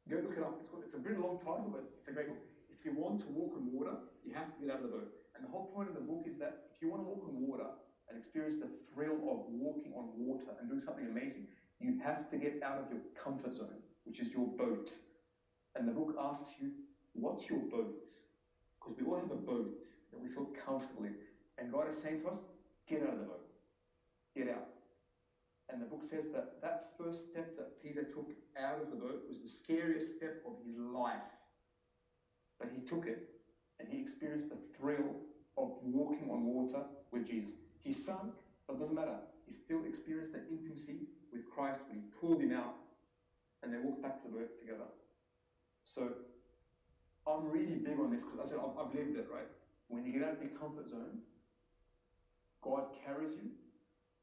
Speaker 2: Go look it up. It's a pretty long title, but it's a great book. If you want to walk on water, you have to get out of the boat. And the whole point of the book is that if you want to walk on water and experience the thrill of walking on water and doing something amazing, you have to get out of your comfort zone, which is your boat. And the book asks you, what's your boat? Because we all have a boat that we feel comfortable in. And God is saying to us, get out of the boat. Get out. And the book says that that first step that Peter took out of the boat was the scariest step of his life. But he took it, and he experienced the thrill of walking on water with Jesus. He sunk, but it doesn't matter. He still experienced the intimacy with Christ when he pulled him out, and they walked back to the boat together. So I'm really big on this, because I said I've lived it, right? When you get out of your comfort zone, God carries you,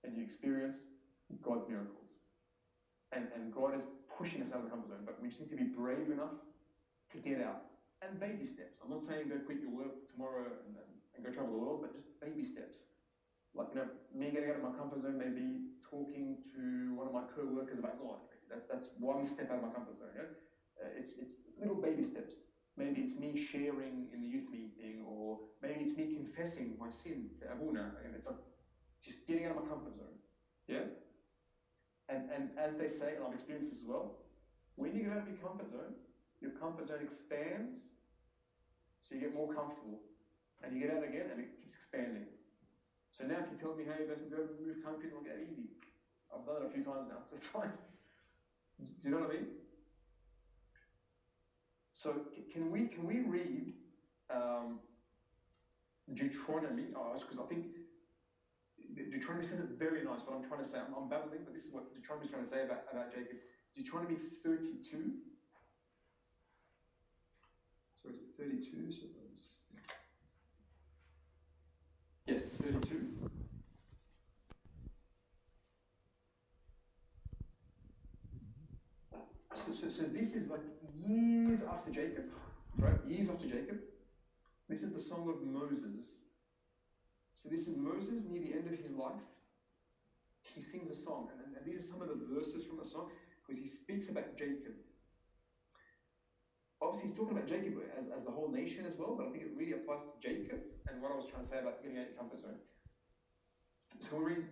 Speaker 2: and you experience God's miracles. And God is pushing us out of the comfort zone, but we just need to be brave enough to get out. And baby steps. I'm not saying go quit your work tomorrow and go travel the world, but just baby steps. Like, me getting out of my comfort zone may be talking to one of my co-workers about God. That's one step out of my comfort zone. It's little baby steps. Maybe it's me sharing in the youth meeting, or maybe it's me confessing my sin to Abuna. And it's just getting out of my comfort zone. Yeah? And as they say, and I've experienced this as well, when you get out of your comfort zone expands, so you get more comfortable. And you get out again, and it keeps expanding. So now if you tell me, hey, let's go move countries, I'll get easy. I've done it a few times now, so it's fine. Do you know what I mean? So can we read Deuteronomy? Because I think Deuteronomy says it very nice. What I'm trying to say, I'm babbling, but this is what Deuteronomy is trying to say about Jacob. Deuteronomy 32. So is it 32? So yes, 32. So this is like years after Jacob, right? Years after Jacob. This is the song of Moses. So this is Moses near the end of his life. He sings a song, and these are some of the verses from the song, because he speaks about Jacob. Obviously, he's talking about Jacob as the whole nation as well, but I think it really applies to Jacob and what I was trying to say about getting out of your comfort zone. So we'll read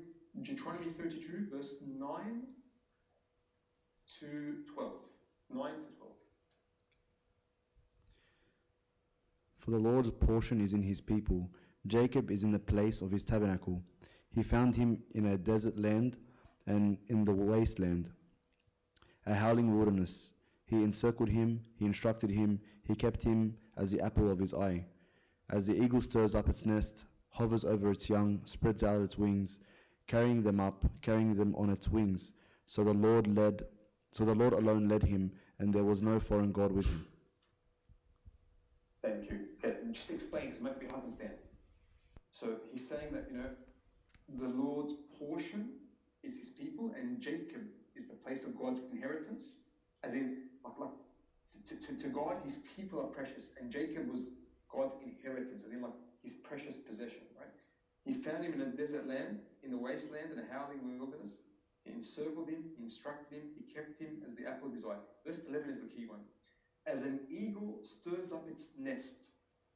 Speaker 2: Deuteronomy 32, verse 9 to 12. 9 to 12.
Speaker 7: For the Lord's portion is in his people. Jacob is in the place of his tabernacle. He found him in a desert land and in the wasteland, a howling wilderness. He encircled him, he instructed him, he kept him as the apple of his eye. As the eagle stirs up its nest, hovers over its young, spreads out its wings, carrying them on its wings. So the Lord alone led him, and there was no foreign God with him.
Speaker 2: Thank you. Okay, just explain, because it might be hard to understand. So he's saying that, the Lord's portion is his people, and Jacob is the place of God's inheritance. As in, To God, his people are precious, and Jacob was God's inheritance, as in like his precious possession, right? He found him in a desert land, in the wasteland, in a howling wilderness. He encircled him, he instructed him, he kept him as the apple of his eye. Verse 11 is the key one. As an eagle stirs up its nest,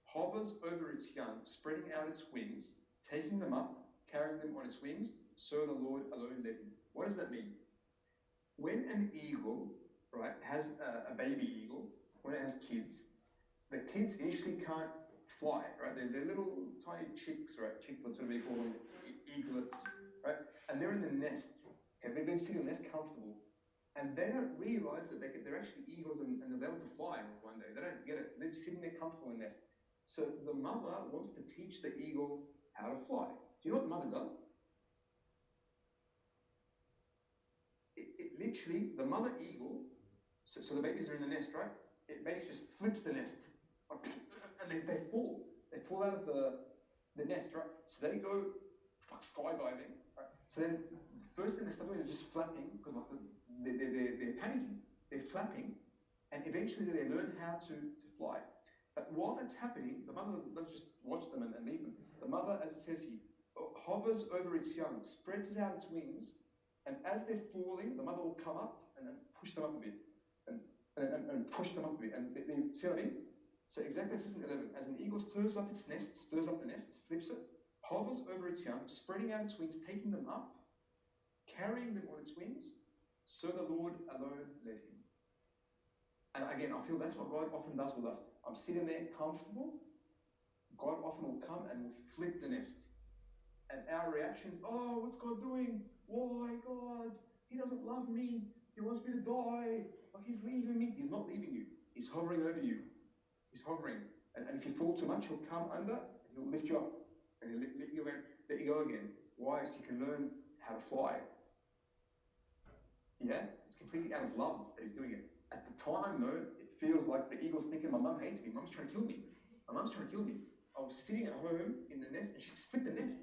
Speaker 2: hovers over its young, spreading out its wings, taking them up, carrying them on its wings, so the Lord alone led him. What does that mean? When an eagle, right, has a baby eagle, when it has kids, the kids initially can't fly, right? They're little tiny chicks, right? Chicklets, whatever you call them, eaglets, right? And they're in the nest. Okay, they're sitting in the nest comfortable. And they don't realize that they're actually eagles and they're able to fly one day. They don't get it. They're just sitting there comfortable in the nest. So the mother wants to teach the eagle how to fly. Do you know what the mother does? It literally, the mother eagle, so the babies are in the nest, right? It basically just flips the nest. And they fall. They fall out of the nest, right? So they go like skydiving, right? So then the first thing they start doing is just flapping, because like they're panicking. They're flapping, and eventually they learn how to fly. But while that's happening, the mother doesn't just watch them and leave them. The mother, as it says here, hovers over its young, spreads out its wings, and as they're falling, the mother will come up and then push them up a bit, and push them up a bit. And they see what I mean? So exactly this is in 11. As an eagle stirs up its nest, stirs up the nest, flips it, hovers over its young, spreading out its wings, taking them up, carrying them on its wings, so the Lord alone led him. And again, I feel that's what God often does with us. I'm sitting there comfortable. God often will come and will flip the nest. And our reaction is, oh, what's God doing? Why, God? He doesn't love me. He wants me to die. Like he's leaving me. He's not leaving you. He's hovering over you. He's hovering. And if you fall too much, he'll come under and he'll lift you up. And he'll let you go again. Why? So you can learn how to fly. Yeah? It's completely out of love that he's doing it. At the time, though, it feels like the eagle's thinking, my mum hates me. Mum's trying to kill me. My mum's trying to kill me. I was sitting at home in the nest and she split the nest.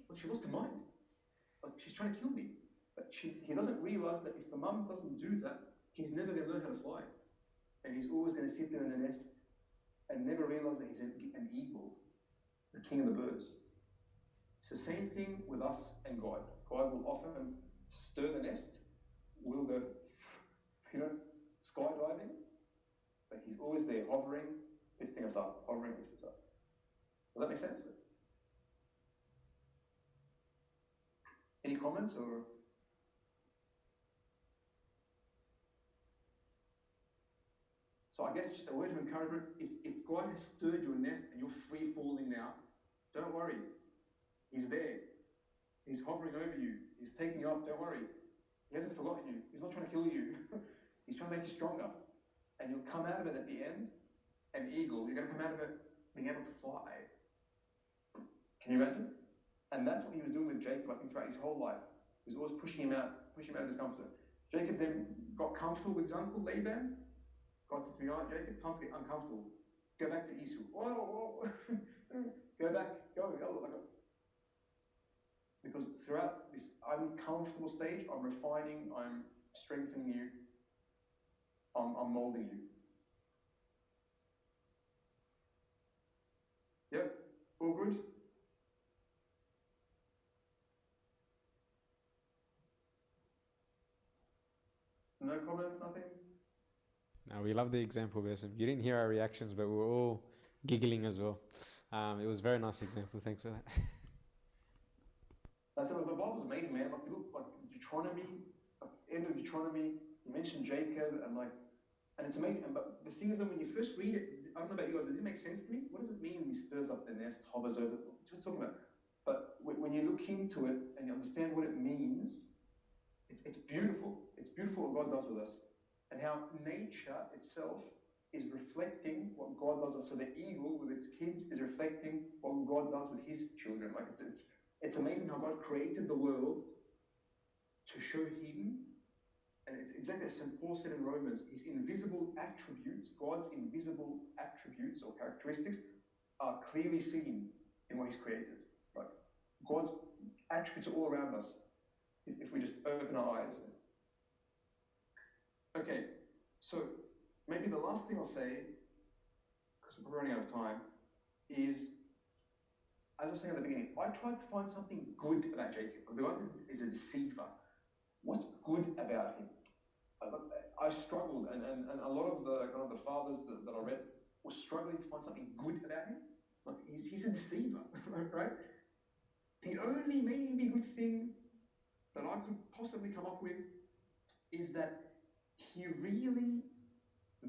Speaker 2: But she lost her mind. Like, she's trying to kill me. But he doesn't realize that if the mum doesn't do that, he's never going to learn how to fly. And he's always going to sit there in the nest and never realize that he's an eagle, the king of the birds. It's the same thing with us and God. God will often stir the nest. We'll go, skydiving, but he's always there hovering, lifting us up, hovering, lifting us up. Does that make sense? Any comments or? So I guess just a word of encouragement, if God has stirred your nest and you're free falling now, don't worry. He's there. He's hovering over you. He's taking you up, don't worry. He hasn't forgotten you. He's not trying to kill you. He's trying to make you stronger. And you'll come out of it at the end, an eagle. You're going to come out of it being able to fly. Can you imagine? And that's what he was doing with Jacob, I think, throughout his whole life. He was always pushing him out of his comfort zone. Jacob then got comfortable with his uncle Laban. God said to me, all right, Jacob, time to get uncomfortable. Go back to Esau. Whoa. Go back. Go. Because throughout this uncomfortable stage, I'm refining, I'm strengthening you, I'm molding you. Yep, all good? No comments, nothing?
Speaker 1: No, we love the example, Basim. You didn't hear our reactions, but we were all giggling as well. It was a very nice example. Thanks for that.
Speaker 2: I said, the Bible's amazing, man. Like, look, like Deuteronomy, like end of Deuteronomy, you mentioned Jacob, and it's amazing. But the thing is that when you first read it, I don't know about you, does it make sense to me? What does it mean he stirs up the nest, hovers over? What are we talking about? But when you look into it and you understand what it means, it's beautiful. It's beautiful what God does with us. And how nature itself is reflecting what God does. So the eagle with its kids is reflecting what God does with his children. Like it's amazing how God created the world to show him. And it's exactly as St. Paul said in Romans, his invisible attributes, God's invisible attributes or characteristics are clearly seen in what he's created. Like God's attributes are all around us if we just open our eyes. Okay, so maybe the last thing I'll say, because we're running out of time, is, as I was saying at the beginning, I tried to find something good about Jacob. The guy is a deceiver. What's good about him? I struggled, and a lot of the fathers that I read were struggling to find something good about him. Like, he's a deceiver, right? The only maybe good thing that I could possibly come up with is that he really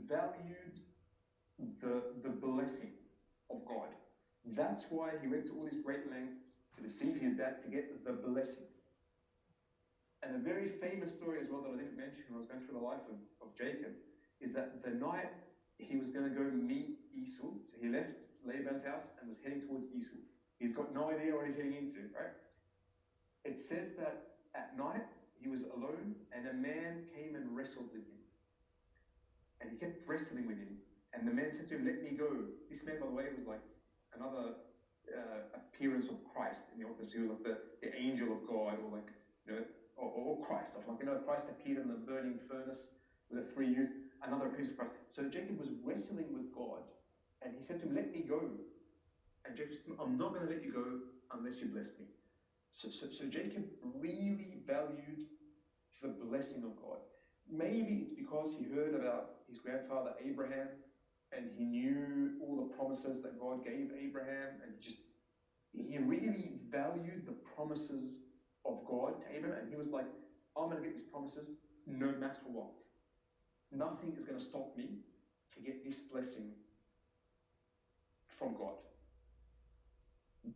Speaker 2: valued the blessing of God. That's why he went to all these great lengths to deceive his dad to get the blessing. And a very famous story as well that I didn't mention when I was going through the life of Jacob is that the night he was going to go meet Esau, so he left Laban's house and was heading towards Esau. He's got no idea what he's heading into, right? It says that at night he was alone and a man came and wrestled with him. And he kept wrestling with him. And the man said to him, "Let me go." This man, by the way, was like another appearance of Christ in the Old Testament. He was like the angel of God, or like, you know, or Christ. Like, you know, Christ appeared in the burning furnace with the 3 youth, another appearance of Christ. So Jacob was wrestling with God, and he said to him, "Let me go." And Jacob said, "I'm not going to let you go unless you bless me." So Jacob really valued the blessing of God. Maybe it's because he heard about his grandfather Abraham, and he knew all the promises that God gave Abraham, and he really valued the promises of God to Abraham, and he was like, "I'm going to get these promises no matter what. Nothing is going to stop me to get this blessing from God."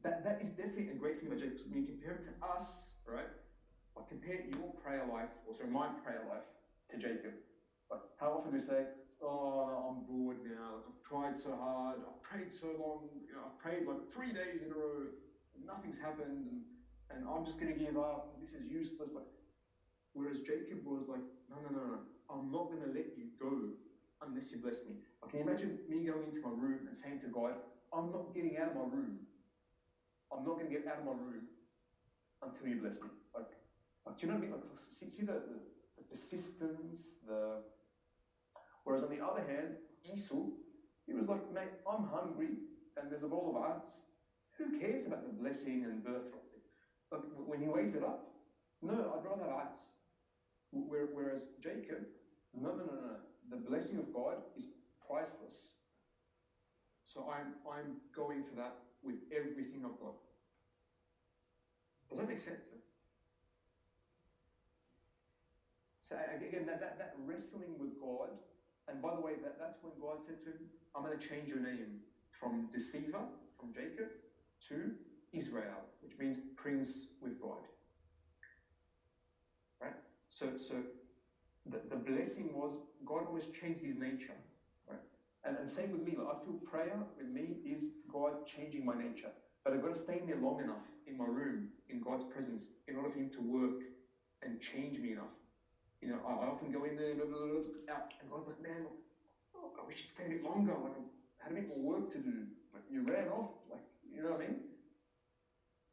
Speaker 2: That is definitely a great thing about Jacob. When you compare it to us, right? Like, compare your prayer life, or sorry, my prayer life, to Jacob. Like, how often do we say, "Oh, I'm bored now. Like, I've tried so hard. I've prayed so long. You know, I've prayed like 3 days in a row. And nothing's happened, and I'm just going to give up. This is useless." Like, whereas Jacob was like, "No. I'm not going to let you go unless you bless me." Like, can you imagine me going into my room and saying to God, "I'm not getting out of my room. I'm not going to get out of my room until you bless me." Like, do you know what I mean? Like, see the persistence, whereas on the other hand, Esau, he was like, "Mate, I'm hungry and there's a bowl of oats. Who cares about the blessing and birthright?" But when he weighs it up, "No, I'd rather have oats." Whereas Jacob, no. The blessing of God is priceless. So I'm going for that with everything I've got. Does that make sense? So again, that wrestling with God, and by the way, that's when God said to him, "I'm going to change your name from deceiver, from Jacob, to Israel," which means prince with God. Right? So the blessing was God almost changed his nature. Right? And same with me. Like, I feel prayer with me is God changing my nature. But I've got to stay in there long enough in my room, in God's presence, in order for him to work and change me enough. You know, I often go in there, out, and God's like, "Man, I wish you'd stay a bit longer. Like, I had a bit more work to do. Like, you ran off." Like, you know what I mean?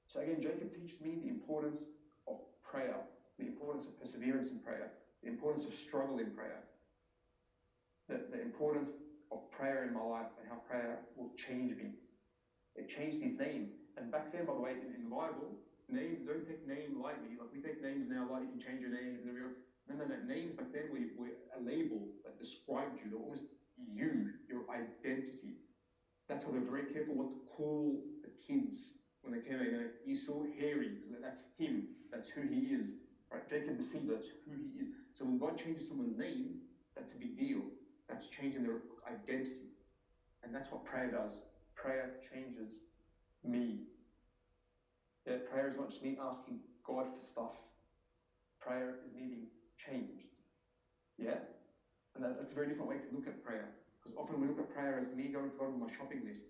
Speaker 2: So again, Jacob teaches me the importance of prayer, the importance of perseverance in prayer, the importance of struggle in prayer, the importance of prayer in my life, and how prayer will change me. It changed his name. And back then, by the way, in the Bible, don't take name lightly. Like, we take names now lightly. You can change your name. No. Names back then were a label that described you. They were almost your identity. That's why they're very careful what to call the kids when they came out. You know, Esau, hairy, because that's him. That's who he is. Right? Jacob the seed, that's who he is. So when God changes someone's name, that's a big deal. That's changing their identity. And that's what prayer does. Prayer changes me. Yeah, prayer is not just me asking God for stuff. Prayer is me being changed. Yeah? And that's a very different way to look at prayer. Because often we look at prayer as me going to God with my shopping list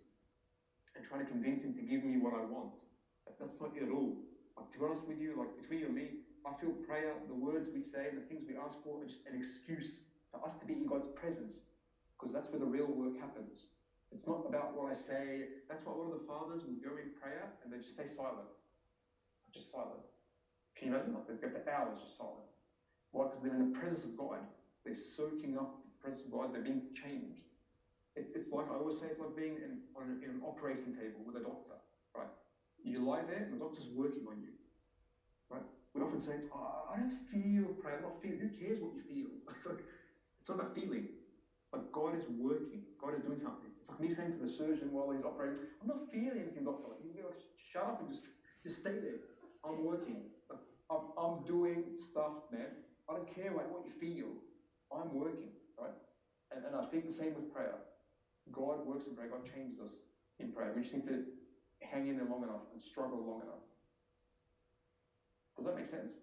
Speaker 2: and trying to convince him to give me what I want. That's not it at all. Like, to be honest with you, like, between you and me, I feel prayer, the words we say and the things we ask for, are just an excuse for us to be in God's presence. Because that's where the real work happens. It's not about what I say. That's why a lot of the fathers will go in prayer and they just stay silent. Just silent. Can you imagine? Like, they go for hours just silent. Why? Because they're in the presence of God. They're soaking up the presence of God, they're being changed. It's like, I always say, it's like being in an operating table with a doctor, right? You lie there and the doctor's working on you, right? We often say, I don't feel pain, I'm not feeling. Who cares what you feel? It's not about feeling. But God is working. God is doing something. It's like me saying to the surgeon while he's operating, I'm not feeling anything, doctor. You know, shut up and just stay there. I'm working. I'm doing stuff, man. I don't care what you feel. I'm working, right? And I think the same with prayer. God works in prayer. God changes us in prayer. We just need to hang in there long enough and struggle long enough. Does that make sense?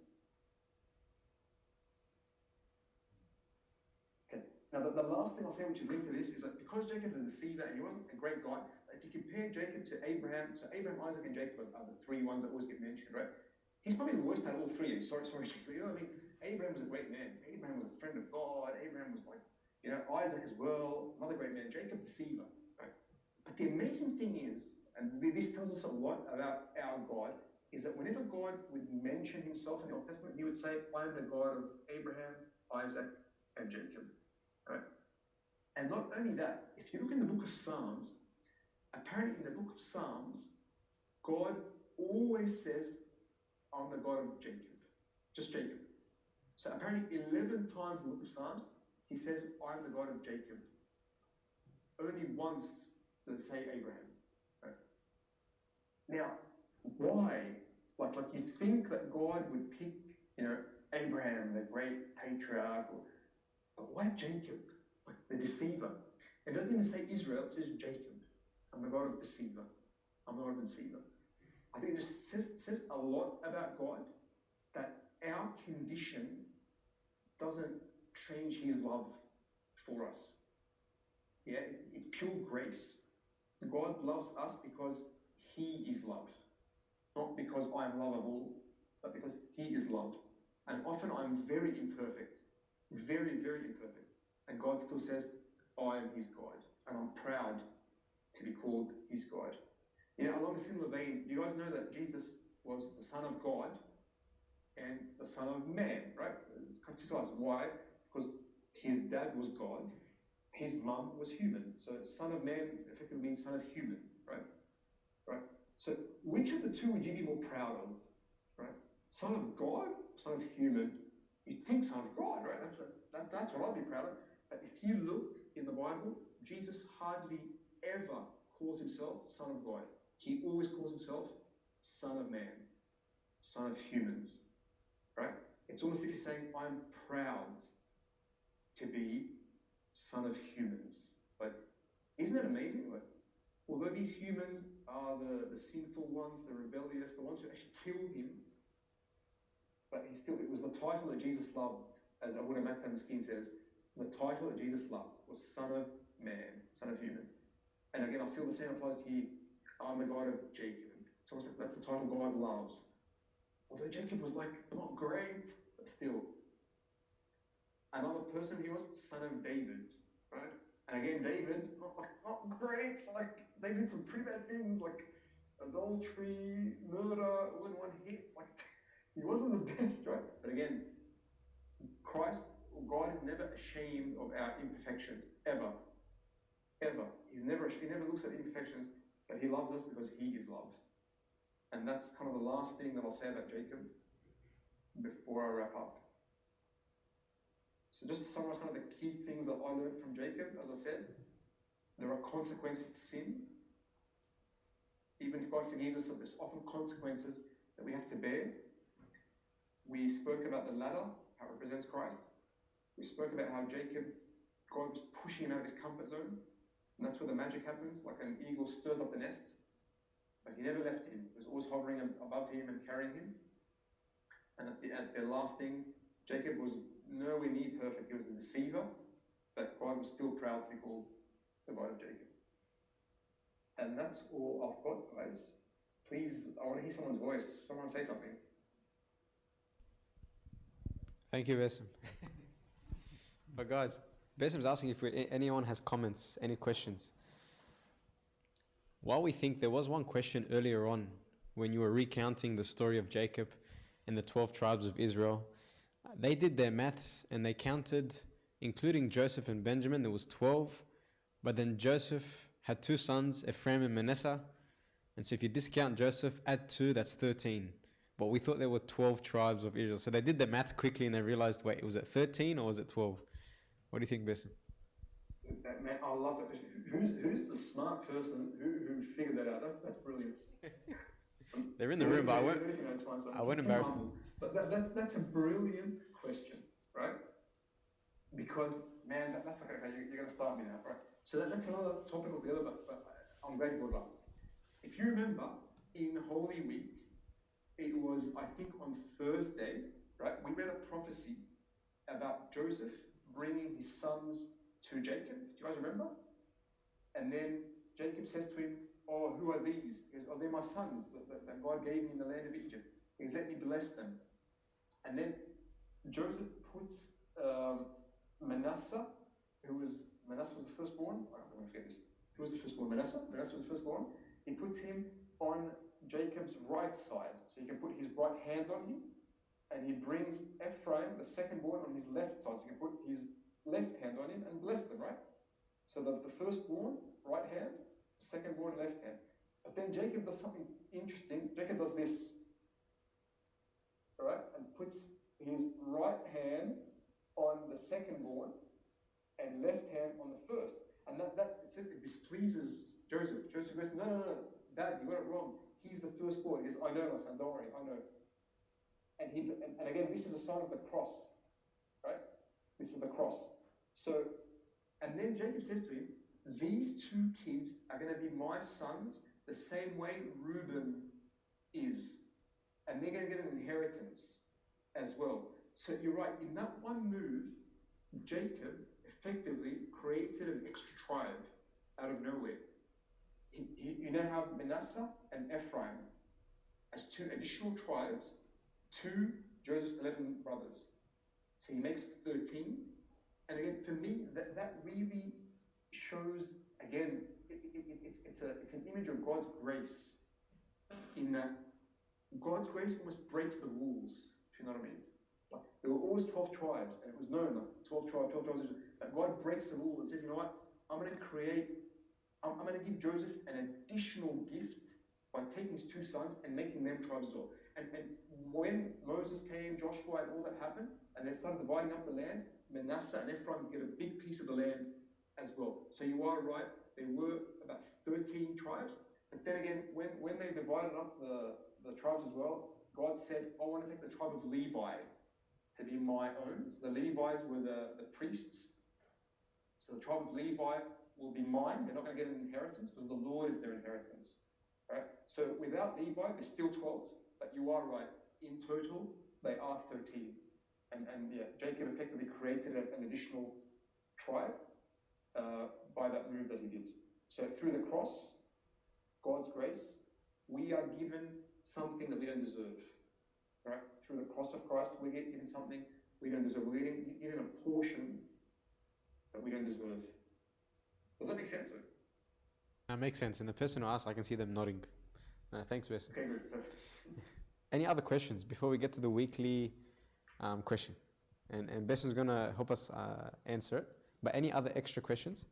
Speaker 2: Okay. Now, the last thing I'll say, which is linked to this, is that because Jacob is a deceiver and he wasn't a great guy, if you compare Jacob to Abraham, so Abraham, Isaac, and Jacob are the three ones that always get mentioned, right? He's probably the worst out of all three. Sorry, Jacob. You know what I mean? Abraham was a great man. Abraham was a friend of God. Abraham was like, you know, Isaac as well, another great man. Jacob, deceiver, right? But the amazing thing is, and this tells us a lot about our God, is that whenever God would mention himself in the Old Testament, he would say, I am the God of Abraham, Isaac, and Jacob, right? And not only that, if you look in the book of Psalms, apparently in the book of Psalms, God always says, I'm the God of Jacob, just Jacob. So apparently 11 times in the book of Psalms, he says, I am the God of Jacob. Only once does it say Abraham. Right? Now, why? Like you'd think that God would pick, you know, Abraham, the great patriarch, but why Jacob, like the deceiver? It doesn't even say Israel, it says Jacob. I'm the God of deceiver. I'm the God of deceiver. I think it just says a lot about God, that our condition doesn't change his love for us. Yeah, it's pure grace. God loves us because he is love. Not because I am lovable, but because he is loved. And often I'm very imperfect. Very, very imperfect. And God still says, I am his God. And I'm proud to be called his God. You know, along a similar vein, you guys know that Jesus was the Son of God and the Son of Man, right? It's kind of two types. Why? Because his dad was God, his mum was human. So Son of Man effectively means son of human, right? Right? So which of the two would you be more proud of? Right? Son of God, son of human? You'd think son of God, right? That's what I'd be proud of. But if you look in the Bible, Jesus hardly ever calls himself Son of God. He always calls himself Son of Man, Son of humans, right? It's almost if he's saying, I'm proud to be Son of humans. Like, isn't it amazing? Like, although these humans are the sinful ones, the rebellious, the ones who actually killed him, but it was the title that Jesus loved, as Abuna Matta Miskin says, the title that Jesus loved was Son of Man, Son of human. And again, I feel the same applies to you. I'm the God of Jacob. It's almost like that's the title God loves. Although Jacob was like, not great, but still. Another person, he was son of David, right? And again, David, not great. Like, they did some pretty bad things, like adultery, murder, all in one hit. Like, he wasn't the best, right? But again, Christ, or God, is never ashamed of our imperfections, ever. Ever. He never looks at imperfections, but he loves us because he is love. And that's kind of the last thing that I'll say about Jacob before I wrap up. So just to summarize kind of the key things that I learned from Jacob, as I said, there are consequences to sin. Even if God forgives us, there's often consequences that we have to bear. We spoke about the ladder, how it represents Christ. We spoke about how Jacob, God was pushing him out of his comfort zone. And that's where the magic happens, like an eagle stirs up the nest. But he never left him. He was always hovering above him and carrying him. And at the last thing, Jacob was nowhere near perfect. He was a deceiver, but God was still proud to be called the God of Jacob. And that's all I've got, guys. Please, I want to hear someone's voice. Someone say something.
Speaker 1: Thank you, Besim. But guys, Besim's asking if anyone has comments, any questions. While we think, there was one question earlier on when you were recounting the story of Jacob and the 12 tribes of Israel. They did their maths and they counted including Joseph and Benjamin, there was 12. But then Joseph had 2 sons, Ephraim and Manasseh. And so if you discount Joseph, add 2, that's 13. But we thought there were 12 tribes of Israel. So they did the maths quickly and they realized, wait, was it 13 or was it 12? What do you think, Besson?
Speaker 2: Man, I love that. Who's the smart person who figured that out? That's brilliant.
Speaker 1: They're in the room, but I won't embarrass them.
Speaker 2: But that's a brilliant question, right? Because, man, that's okay. You're going to start me now, right? So that's another topic altogether, but I'm glad you brought it up. If you remember, in Holy Week, it was, I think, on Thursday, right? We read a prophecy about Joseph bringing his sons to Jacob. Do you guys remember? And then Jacob says to him, oh, who are these? He goes, oh, they're my sons that God gave me in the land of Egypt. He goes, let me bless them. And then Joseph puts Manasseh was the firstborn. I'm going to forget this. Who was the firstborn? Manasseh was the firstborn. He puts him on Jacob's right side. So he can put his right hand on him. And he brings Ephraim, the secondborn, on his left side. So he can put his left hand on him and bless them, right? So the firstborn, right hand, secondborn, left hand. But then Jacob does something interesting. Jacob does this, all right? And puts his right hand on the secondborn and left hand on the first. And it displeases Joseph. Joseph goes, no, Dad, you got it wrong. He's the firstborn. He goes, I know, my son, don't worry, I know. And again, this is a sign of the cross, right? This is the cross. So, and then Jacob says to him, these 2 kids are going to be my sons the same way Reuben is. And they're going to get an inheritance as well. So you're right, in that one move, Jacob effectively created an extra tribe out of nowhere. You now have Manasseh and Ephraim as 2 additional tribes to Joseph's 11 brothers. So he makes 13. And again, for me, that really shows, again, it's an image of God's grace, in that God's grace almost breaks the rules, if you know what I mean. Like, there were always 12 tribes, and it was known, like 12 tribes, that God breaks the rule and says, you know what, I'm going to give Joseph an additional gift by taking his 2 sons and making them tribes as well. And when Moses came, Joshua, and all that happened, and they started dividing up the land, Manasseh and Ephraim get a big piece of the land as well. So you are right, there were about 13 tribes. But then again, when they divided up the tribes as well, God said, I want to take the tribe of Levi to be my own. So the Levites were the priests. So the tribe of Levi will be mine. They're not going to get an inheritance because the Lord is their inheritance. Right? So without Levi, there's still 12. But you are right. In total, they are 13. And yeah, Jacob effectively created an additional tribe by that move that he did. So through the cross, God's grace, we are given something that we don't deserve. Right? Through the cross of Christ, we get given something we don't deserve. We're given a portion that we don't deserve. Does that make sense?
Speaker 1: That makes sense. And the person who asked, I can see them nodding. Thanks, Wes.
Speaker 2: Okay, good. Perfect.
Speaker 1: Any other questions before we get to the weekly question? And Besson's going to help us answer it. But any other extra questions?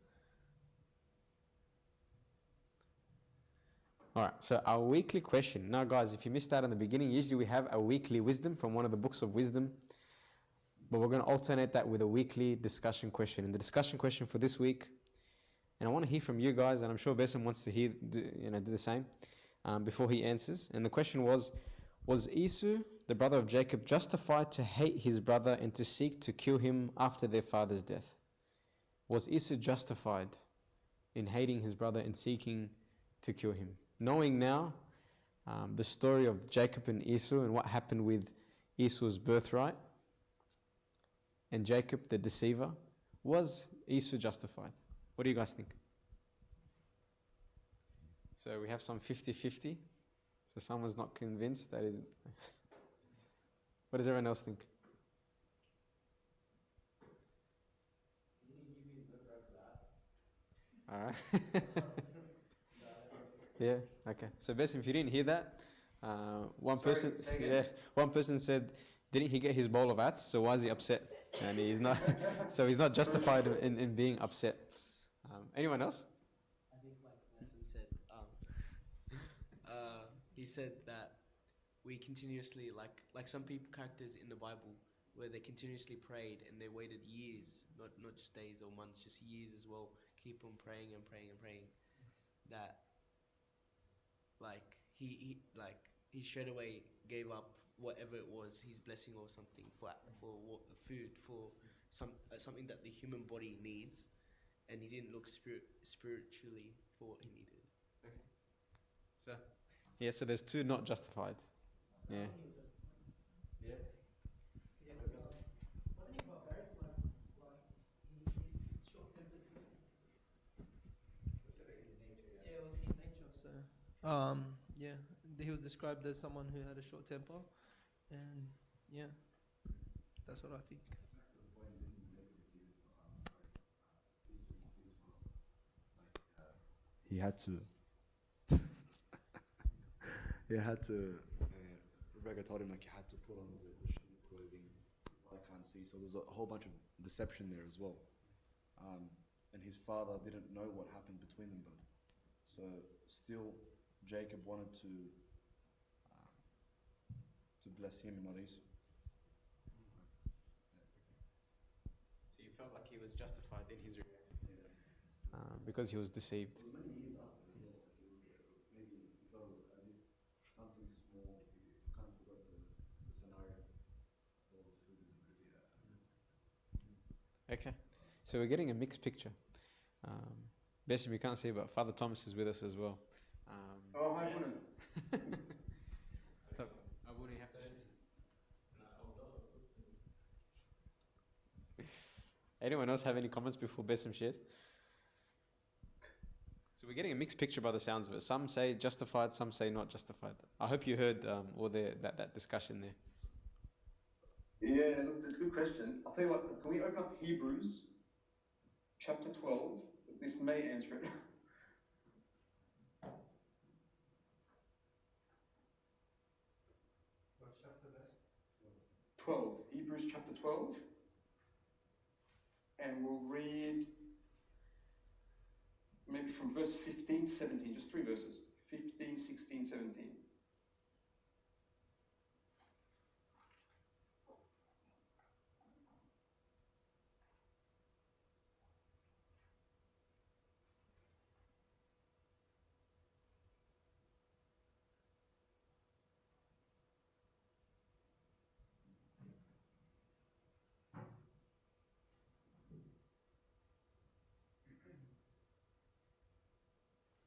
Speaker 1: All right, so our weekly question. Now, guys, if you missed out in the beginning, usually we have a weekly wisdom from one of the books of wisdom. But we're going to alternate that with a weekly discussion question. And the discussion question for this week, and I want to hear from you guys, and I'm sure Besson wants to do the same before he answers. And the question was Esau, the brother of Jacob, justified to hate his brother and to seek to kill him after their father's death? Was Esau justified in hating his brother and seeking to kill him? Knowing now the story of Jacob and Esau and what happened with Esau's birthright and Jacob the deceiver, was Esau justified? What do you guys think? So we have some 50-50. So someone's not convinced. That is. What does everyone else think? All right. Yeah. Okay. So, Besson, if you didn't hear that, one person said, didn't he get his bowl of ats? So why is he upset? and he's not. So he's not justified in being upset. Anyone else?
Speaker 9: I think like Nassim said, he said that we continuously, like some people characters in the Bible, where they continuously prayed and they waited years, not just days or months, just years as well, keep on praying and praying and praying, that like he straight away gave up whatever it was, his blessing or something, for food, for something that the human body needs, and he didn't look spiritually for what he needed.
Speaker 1: Okay. So, yeah. So there's two not justified. Yeah.
Speaker 9: Yeah.
Speaker 10: Yeah, because wasn't he barbaric? He's short-tempered person. Yeah, it was his nature. So, yeah, he was described as someone who had a short temper, and yeah, that's what I think.
Speaker 11: He had to. Rebecca told him like he had to put on the sheep clothing. I can't see, so there's a whole bunch of deception there as well. And his father didn't know what happened between them both. So still, Jacob wanted to bless him and not Esau.
Speaker 1: So you felt like he was justified in his reaction because he was deceived.
Speaker 11: It was many years after as well. Like it was maybe he thought it was as if something small. He kind of forgot the scenario. All the food isn't really.
Speaker 1: Okay. So we're getting a mixed picture. Basically, we can't see, but Father Thomas is with us as well.
Speaker 2: Oh, hi, Bruno.
Speaker 1: I wouldn't have to. Anyone else have any comments before Besim shares? So we're getting a mixed picture by the sounds of it. Some say justified, some say not justified. I hope you heard all that discussion there.
Speaker 2: Yeah, look, it's a good question. I'll tell you what, can we open up Hebrews chapter 12? This may answer it.
Speaker 3: What chapter that's?
Speaker 2: 12, Hebrews chapter 12. And we'll read maybe from verse 15, 17, just 3 verses. 15, 16, 17.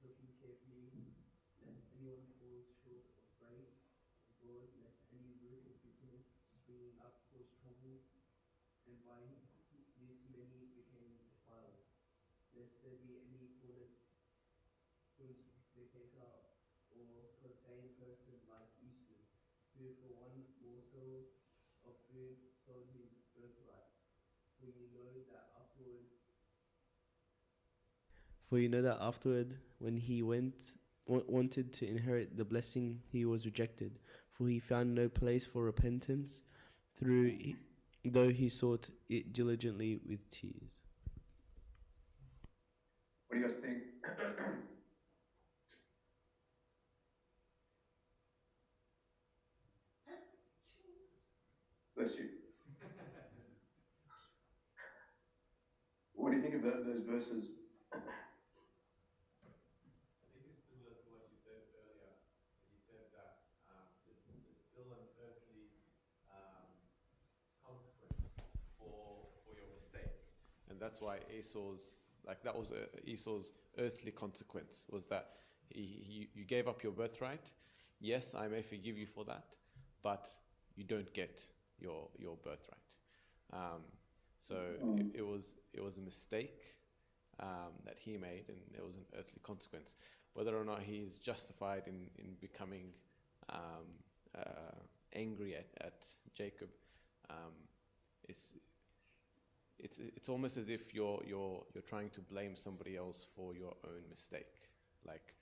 Speaker 10: Looking carefully, lest anyone falls short of grace of God, lest any root of bitterness springing up cause trouble, and by this many became defiled. Lest there be any fornicator or profane person like Esau, who for one morsel of food sold his birthright. For you know that afterward, when he wanted to inherit the blessing, he was rejected, for he found no place for repentance, though he sought it diligently with tears.
Speaker 2: What do you guys think? Bless you. What do you think of those verses?
Speaker 4: I think it's similar to what you said earlier. You said that there's still an earthly consequence for your mistake, and that's why that was Esau's earthly consequence, was that you gave up your birthright. Yes, I may forgive you for that, but you don't get your birthright. So it was a mistake that he made, and there was an earthly consequence. Whether or not he's justified in becoming angry at Jacob, it's almost as if you're trying to blame somebody else for your own mistake. Like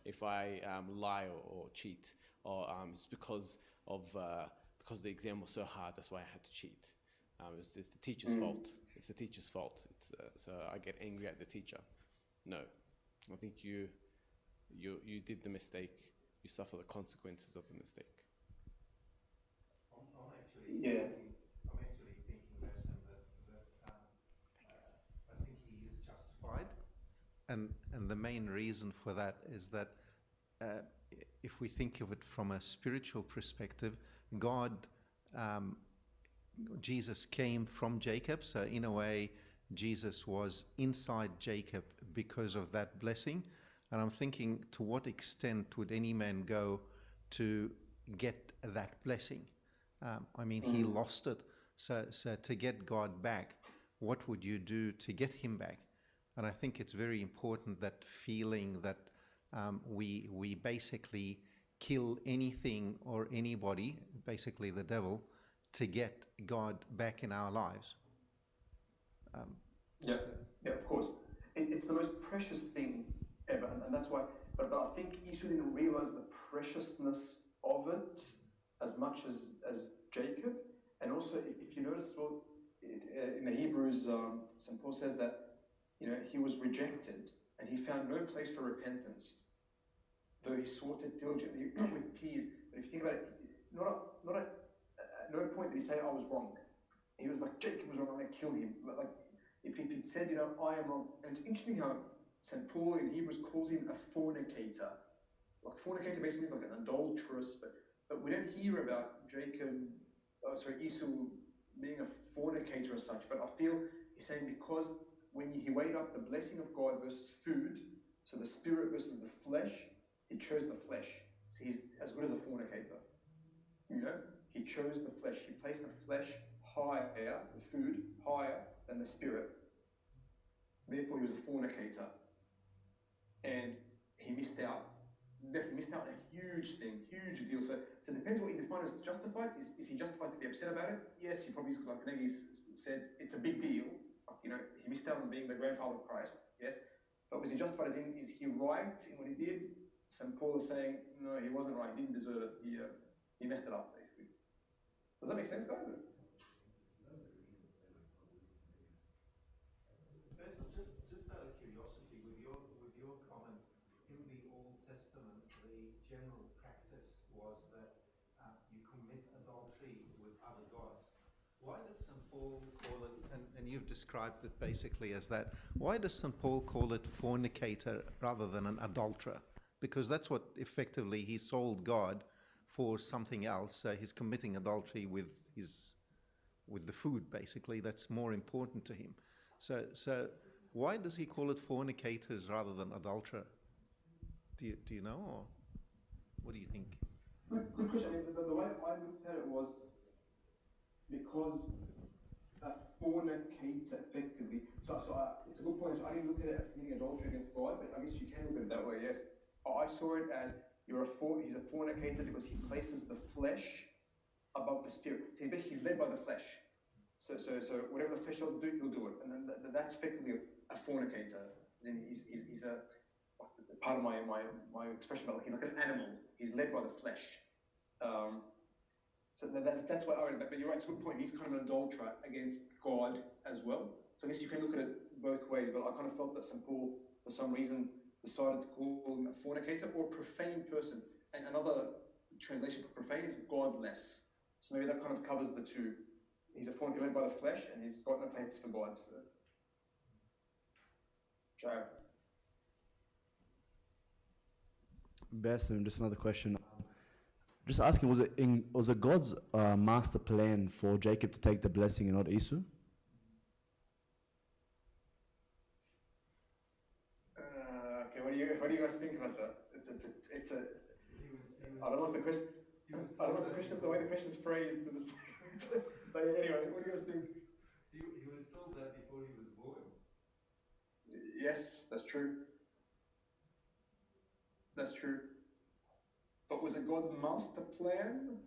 Speaker 4: if I lie or cheat, or it's because because the exam was so hard, that's why I had to cheat. It's the teacher's fault. It's the teacher's fault. So I get angry at the teacher. No, I think you did the mistake. You suffer the consequences of the mistake.
Speaker 3: I'm actually
Speaker 2: Yeah.
Speaker 3: thinking, Lesson, that I think he is justified.
Speaker 5: And the main reason for that is that if we think of it from a spiritual perspective, Jesus came from Jacob, so in a way, Jesus was inside Jacob because of that blessing. And I'm thinking, to what extent would any man go to get that blessing? He lost it. So to get God back, what would you do to get him back? And I think it's very important, that feeling that we basically kill anything or anybody, basically the devil, to get God back in our lives.
Speaker 2: Yeah, of course. It's the most precious thing ever, and that's why. But I think Esau didn't realize the preciousness of it as much as Jacob. And also, if you notice, well, in the Hebrews, St. Paul says that he was rejected, and he found no place for repentance, though he sought it diligently with tears. But if you think about it, at no point did he say, I was wrong. He was like, Jacob was wrong, I'm going to kill him. Like, if he'd said, I am wrong. And it's interesting how St. Paul in Hebrews calls him a fornicator. Like, fornicator basically means like an adulteress, but we don't hear about Esau being a fornicator as such. But I feel he's saying, because when he weighed up the blessing of God versus food, so the spirit versus the flesh, he chose the flesh. So he's as good as a fornicator. He chose the flesh. He placed the flesh higher, the food higher than the spirit. Therefore, he was a fornicator. And he missed out. Definitely missed out on a huge thing, huge deal. So it depends what you define as justified. Is he justified to be upset about it? Yes, he probably is, because like Negi said, it's a big deal. He missed out on being the grandfather of Christ. Yes. But was he justified as in, is he right in what he did? St. Paul is saying, no, he wasn't right. He didn't deserve it. He messed it up, basically. Does that make sense, guys?
Speaker 3: Just out of curiosity, with your comment, in the Old Testament, the general practice was that you commit adultery with other gods. Why did St. Paul call it?
Speaker 5: And you've described it basically as that. Why does St. Paul call it fornicator rather than an adulterer? Because that's what effectively he sold God for something else. So he's committing adultery with the food, basically. That's more important to him. So why does he call it fornicators rather than adulterer? Do you know, or what do you think?
Speaker 2: Good question. The way I looked at it was because a fornicator, effectively. So it's a good point. So I didn't look at it as committing adultery against God, but I guess you can look at it that way. Yes, I saw it as he's a fornicator because he places the flesh above the spirit. So he's led by the flesh. So whatever the flesh will do, he'll do it, and then that's effectively a fornicator. He's a part of my expression about he's like an animal. He's led by the flesh. So that's why I read. But you're right. It's a good point. He's kind of an adulterer against God as well. So I guess you can look at it both ways. But I kind of felt that St. Paul, for some reason, decided to call him a fornicator or a profane person. And another translation for profane is godless. So maybe that kind of covers the two. He's a fornicator led by the flesh, and he's got no place for God. So. Ciao.
Speaker 11: Basim, just another question. Just asking, was it God's master plan for Jacob to take the blessing and not Esau?
Speaker 2: Okay, what do you guys think about that? It's a. I don't know the question. I don't know the way the question's phrased, because it's like. But anyway, what do you guys think?
Speaker 3: He was told that before he was born.
Speaker 2: Yes, that's true. That's true. But was it God's master plan?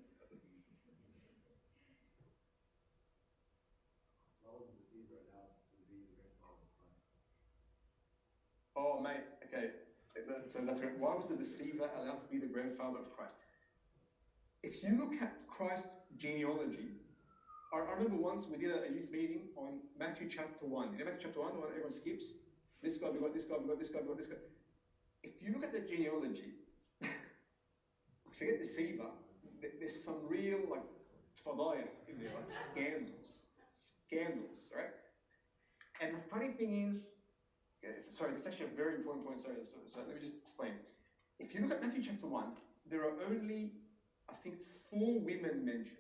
Speaker 2: Oh, mate. Okay. So that's right. Why was the deceiver allowed to be the grandfather of Christ? if you look at Christ's genealogy, I remember once we did a youth meeting on Matthew chapter 1. You know Matthew chapter 1, the one everyone skips? This guy, we got this guy, we got this guy, we got this guy. If you look at the genealogy, forget the Siva, there's some real like fadaya in there, like scandals, right? And the funny thing is, sorry, it's actually a very important point, so let me just explain. If you look at Matthew chapter 1, there are only, I think, 4 women mentioned,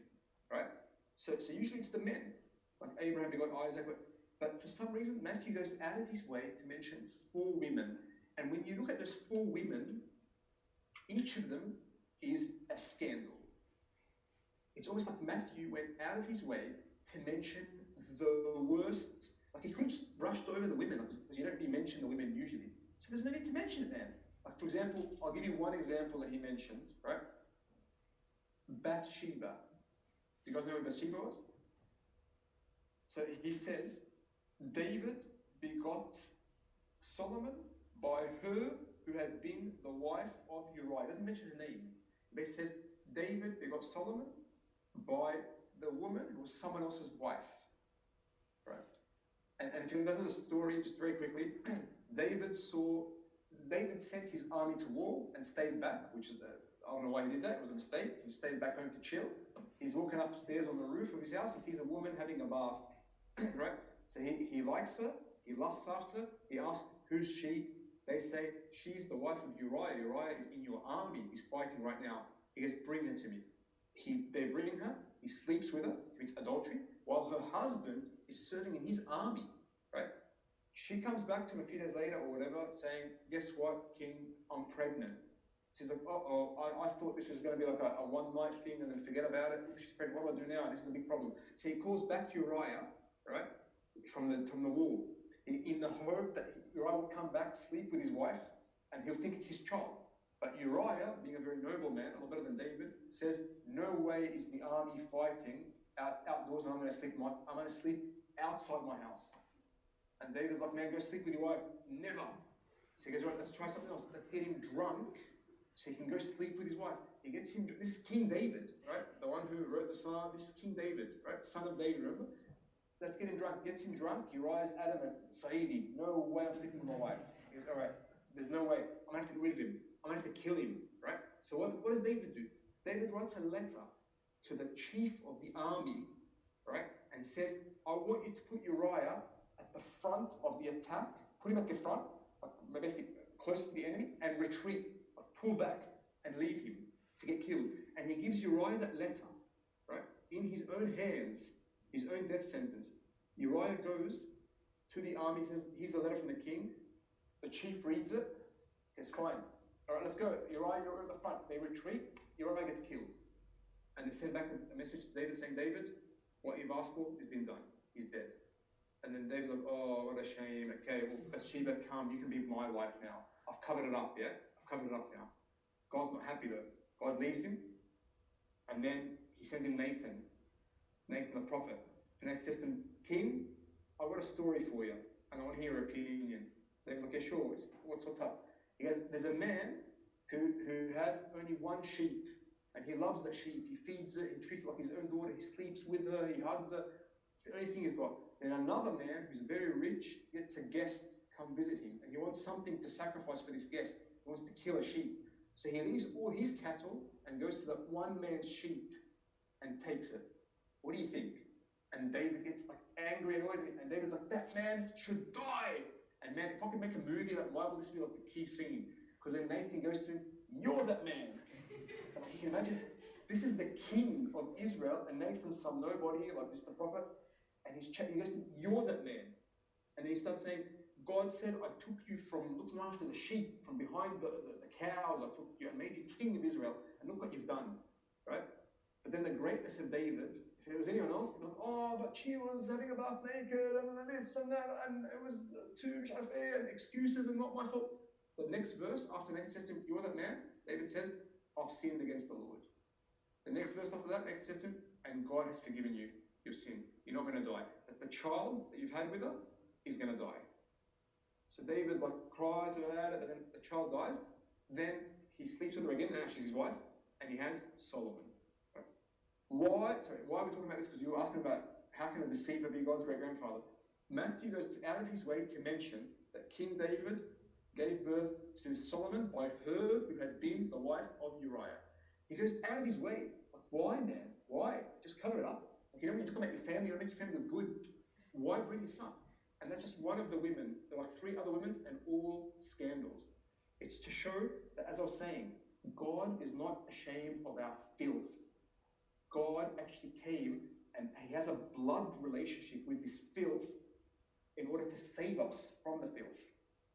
Speaker 2: right? So usually it's the men, like Abraham begot Isaac, but for some reason Matthew goes out of his way to mention 4 women. And when you look at those 4 women, each of them is a scandal. It's almost like Matthew went out of his way to mention the worst. Like he could have just brushed over the women, because you don't really mention the women usually. So there's no need to mention it then. Like for example, I'll give you one example that he mentioned, right? Bathsheba. Do you guys know who Bathsheba was? So he says, David begot Solomon by her who had been the wife of Uriah. He doesn't mention her name. But he says, David begot Solomon by the woman who was someone else's wife. Right? And if you guys know the story, just very quickly, David sent his army to war and stayed back, which is, I don't know why he did that, it was a mistake. He stayed back home to chill. He's walking upstairs on the roof of his house, he sees a woman having a bath, right? So he likes her, he lusts after her, he asks, who's she? They say, she's the wife of Uriah. Uriah is in your army, he's fighting right now. He goes, bring her to me. They bring her, he sleeps with her, commits adultery, while her husband is serving in his army, right? She comes back to him a few days later or whatever, saying, guess what, King, I'm pregnant. She's like, I thought this was going to be like a one-night thing and then forget about it. She's pregnant, what do I do now? This is a big problem. So he calls back Uriah, right, from the wall, in the hope that Uriah will come back, sleep with his wife, and he'll think it's his child. But Uriah, being a very noble man, a lot better than David, says, no way is the army fighting outdoors and I'm going to sleep outside my house. And David's like, man, go sleep with your wife. Never. So he goes, right, let's try something else. Let's get him drunk so he can go sleep with his wife. He gets him, this is King David, right? The one who wrote the psalm, this is King David, right? Son of David, remember? Let's get him drunk. Gets him drunk. Uriah's adamant. Saidi, no way I'm sleeping with my wife. He goes, all right, there's no way. I'm going to have to get rid of him. I'm going to have to kill him, right? So what does David do? David writes a letter to the chief of the army, right? And says, I want you to put Uriah at the front of the attack, put him at the front, like basically close to the enemy, and retreat, like pull back and leave him to get killed. And he gives Uriah that letter, right? In his own hands, his own death sentence. Uriah goes to the army, says, here's a letter from the king. The chief reads it, says, fine. All right, let's go. Uriah, you're at the front. They retreat, Uriah gets killed. And they send back a message to David saying, David, what you've asked for has been done. He's dead. And then David's like, oh, what a shame. Okay, well, Bathsheba, come, you can be my wife now. I've covered it up, yeah? I've covered it up now. God's not happy though. God leaves him, and then he sends him Nathan the prophet. And Nathan says to him, King, I've got a story for you, and I want to hear your opinion. David's like, yeah, sure, what's up? He goes, there's a man who has only one sheep, and he loves that sheep. He feeds it, he treats it like his own daughter, he sleeps with her, he hugs her. It's the only thing he's got. Then another man who's very rich gets a guest come visit him, and he wants something to sacrifice for this guest. He wants to kill a sheep. So he leaves all his cattle and goes to that one man's sheep and takes it. What do you think? And David gets like angry and annoyed, and David's like, that man should die. And man, if I could make a movie, like, why would this be like the key scene? Because then Nathan goes to him, you're that man. And like, you can imagine, this is the king of Israel, and Nathan's some nobody, like just the prophet. And he goes to him, you're that man. And then he starts saying, God said, I took you from looking after the sheep, from behind the cows, I took you and made you king of Israel, and look what you've done, right? But then the greatness of David, if it was anyone else, they'd be like, oh, but she was having a bath naked, and this and that, and it was too fair, and excuses, and not my fault. The next verse, after Nathan says to him, you're that man, David says, I've sinned against the Lord. The next verse after that, Nathan says to him, and God has forgiven you your sin. You're not going to die. That the child that you've had with her is going to die. So David like cries about it, but then the child dies. Then he sleeps with her again, now she's his wife, and he has Solomon. Why are we talking about this? Because you were asking about how can a deceiver be God's great-grandfather? Matthew goes out of his way to mention that King David gave birth to Solomon by her who had been the wife of Uriah. He goes out of his way. Like, why, man? Why? Just cover it up. Like, you know, when you talk about your family, you want to make your family look good. Why bring this up? And that's just one of the women. There are like 3 other women and all scandals. It's to show that, as I was saying, God is not ashamed of our filth. God actually came and he has a blood relationship with this filth in order to save us from the filth.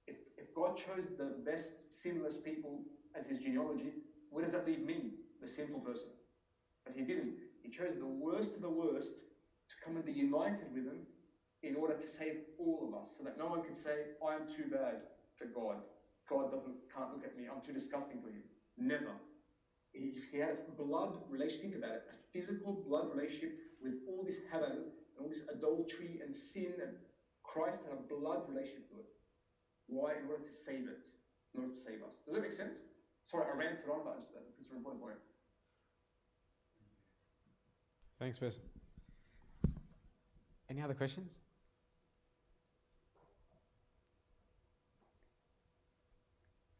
Speaker 2: If God chose the best sinless people as his genealogy, where does that leave me, the sinful person? But he didn't. He chose the worst of the worst to come and be united with him in order to save all of us, so that no one can say, I am too bad for God. God can't look at me. I'm too disgusting for him. Never. He had a blood relationship, think about it, a physical blood relationship with all this Haran and all this adultery and sin, and Christ had a blood relationship to it. Why? In order to save it, in order to save us. Does that make sense? Sorry, I ranted on, but that's an important point.
Speaker 1: Thanks, person. Any other questions?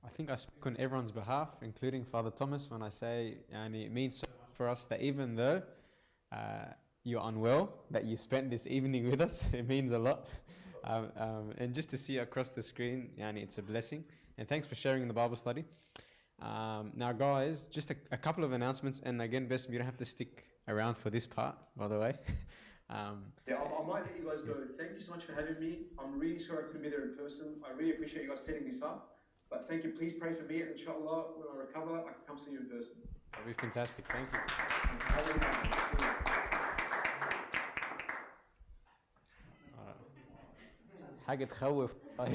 Speaker 1: I think I speak on everyone's behalf, including Father Thomas, when I say, and it means so much for us that even though you're unwell, that you spent this evening with us, it means a lot. And just to see you across the screen, it's a blessing. And thanks for sharing in the Bible study. Now, guys, just a couple of announcements. And again, Bessim, you don't have to stick around for this part, by the way.
Speaker 2: I might let you guys go. Thank you so much for having me. I'm really sorry I couldn't be there in person. I really appreciate you guys setting this up. But thank you. Please pray for me, and inshallah, when I recover, I can come see you in person.
Speaker 1: That'd be fantastic. Thank you. حاجة تخوف. All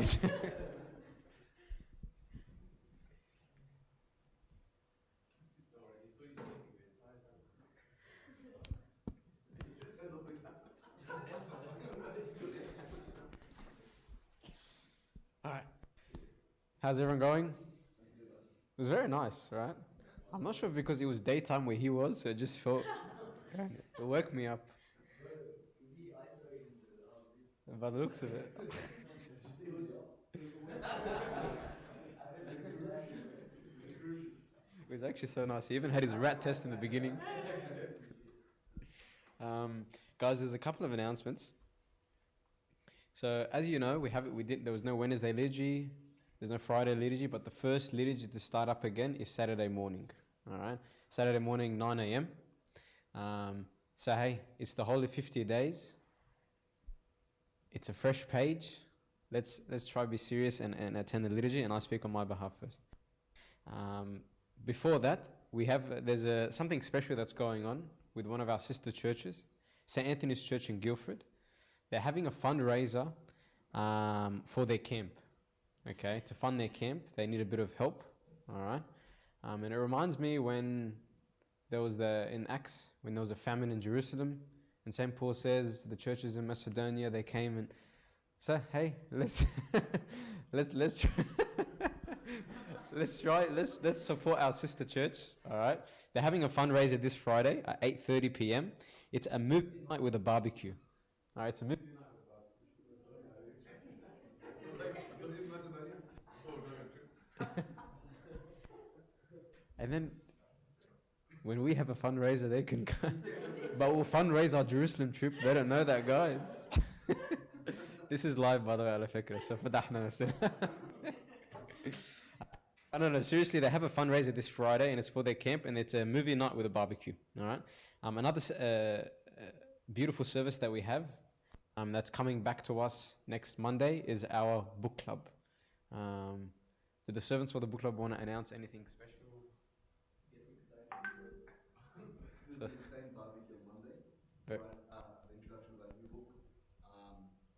Speaker 1: right. How's everyone going? It was very nice, right? I'm not sure if because it was daytime where he was, so it just felt, it woke me up. By the looks of it. It was actually so nice. He even had his rat test in the beginning. Guys, there's a couple of announcements. So as you know, there was no Wednesday liturgy, there's no Friday liturgy, but the first liturgy to start up again is Saturday morning. All right, Saturday morning, 9 a.m. So hey, it's the Holy 50 days. It's a fresh page. Let's try to be serious and attend the liturgy, and I speak on my behalf first. Before that, there's something special that's going on with one of our sister churches, St. Anthony's Church in Guildford. They're having a fundraiser for their camp. Okay, to fund their camp, they need a bit of help. All right, and it reminds me when there was in Acts, when there was a famine in Jerusalem, and St. Paul says the churches in Macedonia, they came and said, hey, let's support our sister church. All right, they're having a fundraiser this Friday at 8:30 p.m. It's a movie night with a barbecue. All right, it's a movie night with a barbecue. And then when we have a fundraiser, they can come. But we'll fundraise our Jerusalem trip. They don't know that, guys. This is live, by the way, على فكرة. So فضحنا نفسنا. No, seriously, they have a fundraiser this Friday, and it's for their camp, and it's a movie night with a barbecue. All right. Another beautiful service that we have that's coming back to us next Monday is our book club. Do the servants for the book club want to announce anything special?
Speaker 11: This is the same barbecue on Monday. The introduction of our new book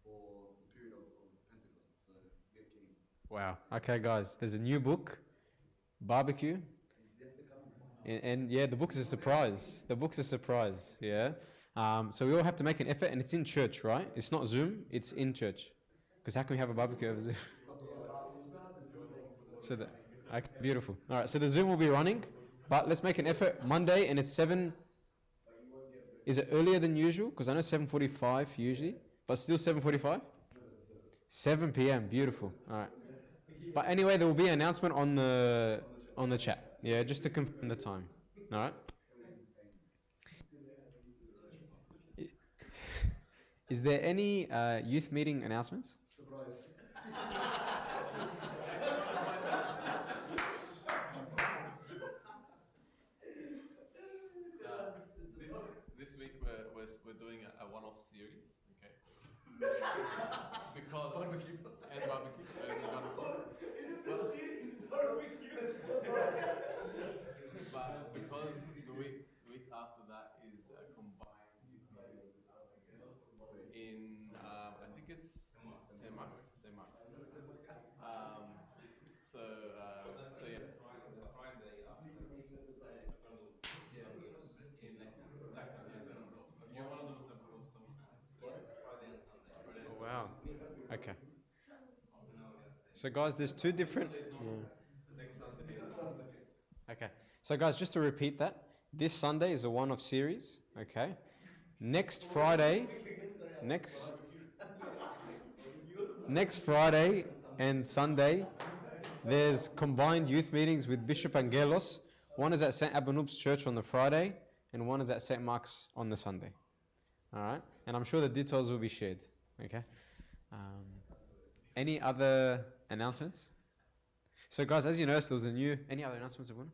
Speaker 11: for the period of Pentecost. So get keen.
Speaker 1: Wow. Okay, guys, there's a new book, barbecue. And yeah, the book's a surprise. The book's a surprise, yeah. So we all have to make an effort, and it's in church, right? It's not Zoom, it's in church. Because how can we have a barbecue over Zoom? Okay, beautiful. All right, so the Zoom will be running, but let's make an effort. Monday, and it's 7. Is it earlier than usual? Because I know 7:45 usually, but still 7:45. 7 p.m. Beautiful. All right. But anyway, there will be an announcement on the chat. Yeah, just to confirm the time. All right. Is there any youth meeting announcements?
Speaker 11: Surprise.
Speaker 4: This week we're doing a one-off series, okay? Because
Speaker 11: Barbecue.
Speaker 4: and barbecue. But because the week after that is a combined youth meeting in I think it's St. Mark's. St. Mark's. So yeah. You're one of those
Speaker 1: Oh, wow. Okay. So guys, there's two different. Okay. So guys, just to repeat that, this Sunday is a one-off series. Okay. Next Friday and Sunday, there's combined youth meetings with Bishop Angelos. One is at St. Abanub's Church on the Friday, and one is at St. Mark's on the Sunday. All right? And I'm sure the details will be shared. Okay? Any other announcements? So guys, as you noticed, there was any other announcements, everyone?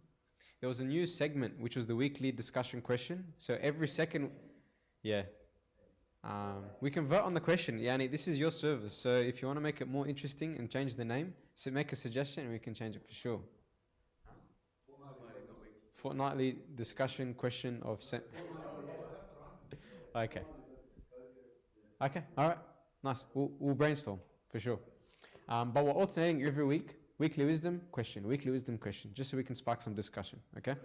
Speaker 1: There was a new segment, which was the weekly discussion question. So every second, we can vote on the question. Yani, this is your service. So if you want to make it more interesting and change the name, so make a suggestion and we can change it for sure. Fortnightly discussion question of... Okay. Okay, all right. Nice. We'll brainstorm for sure. But we're alternating every week. Weekly wisdom question, weekly wisdom question, just so we can spark some discussion, okay?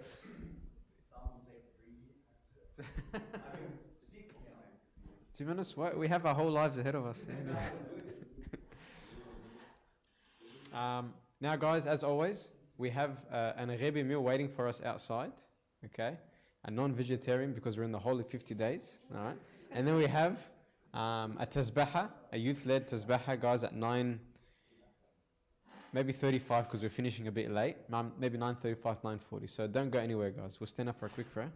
Speaker 1: To be honest, we have our whole lives ahead of us. Now, guys, as always, we have an Arabian meal waiting for us outside, okay? A non-vegetarian because we're in the holy 50 days, all right? And then we have a tasbaha, a youth-led tasbaha, guys, at 9, maybe 35 because we're finishing a bit late, maybe 9:35, 9:40. So don't go anywhere, guys. We'll stand up for a quick prayer.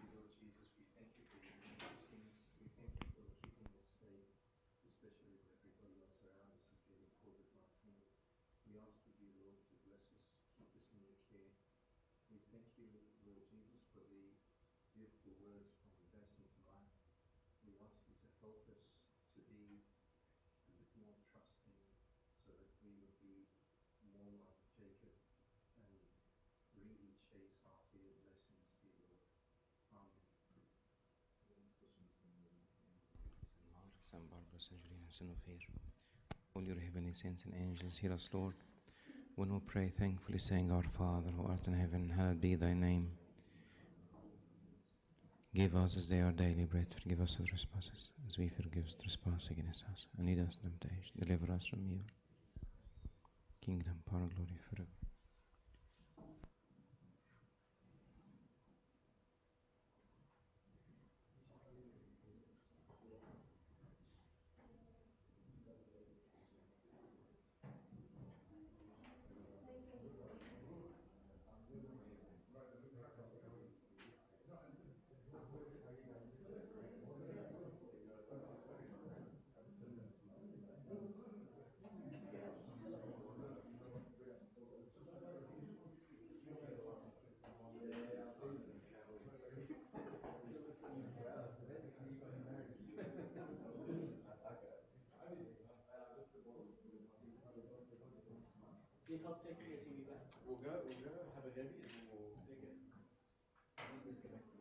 Speaker 3: Lord Jesus, we thank you for your blessings. We thank you for keeping us safe, especially when everybody else around us is getting COVID-19. We ask of you, Lord, to bless us, keep us in your care. We thank you, Lord Jesus, for the beautiful words from the lesson tonight. We ask you to help us to be a bit more trusting so that we would be more like Jacob and really chase after your blessings, dear Lord. Amen.
Speaker 7: San Barbara, San Julian, San Ophir. All your heavenly saints and angels, hear us, Lord, when we pray thankfully, saying, Our Father, who art in heaven, hallowed be thy name. Give us this day our daily bread. Forgive us our trespasses, as we forgive trespass against us. And lead us in temptation. Deliver us from evil. Kingdom, power, glory forever.
Speaker 1: We'll go have a heavy and then we'll take it. Use this connector.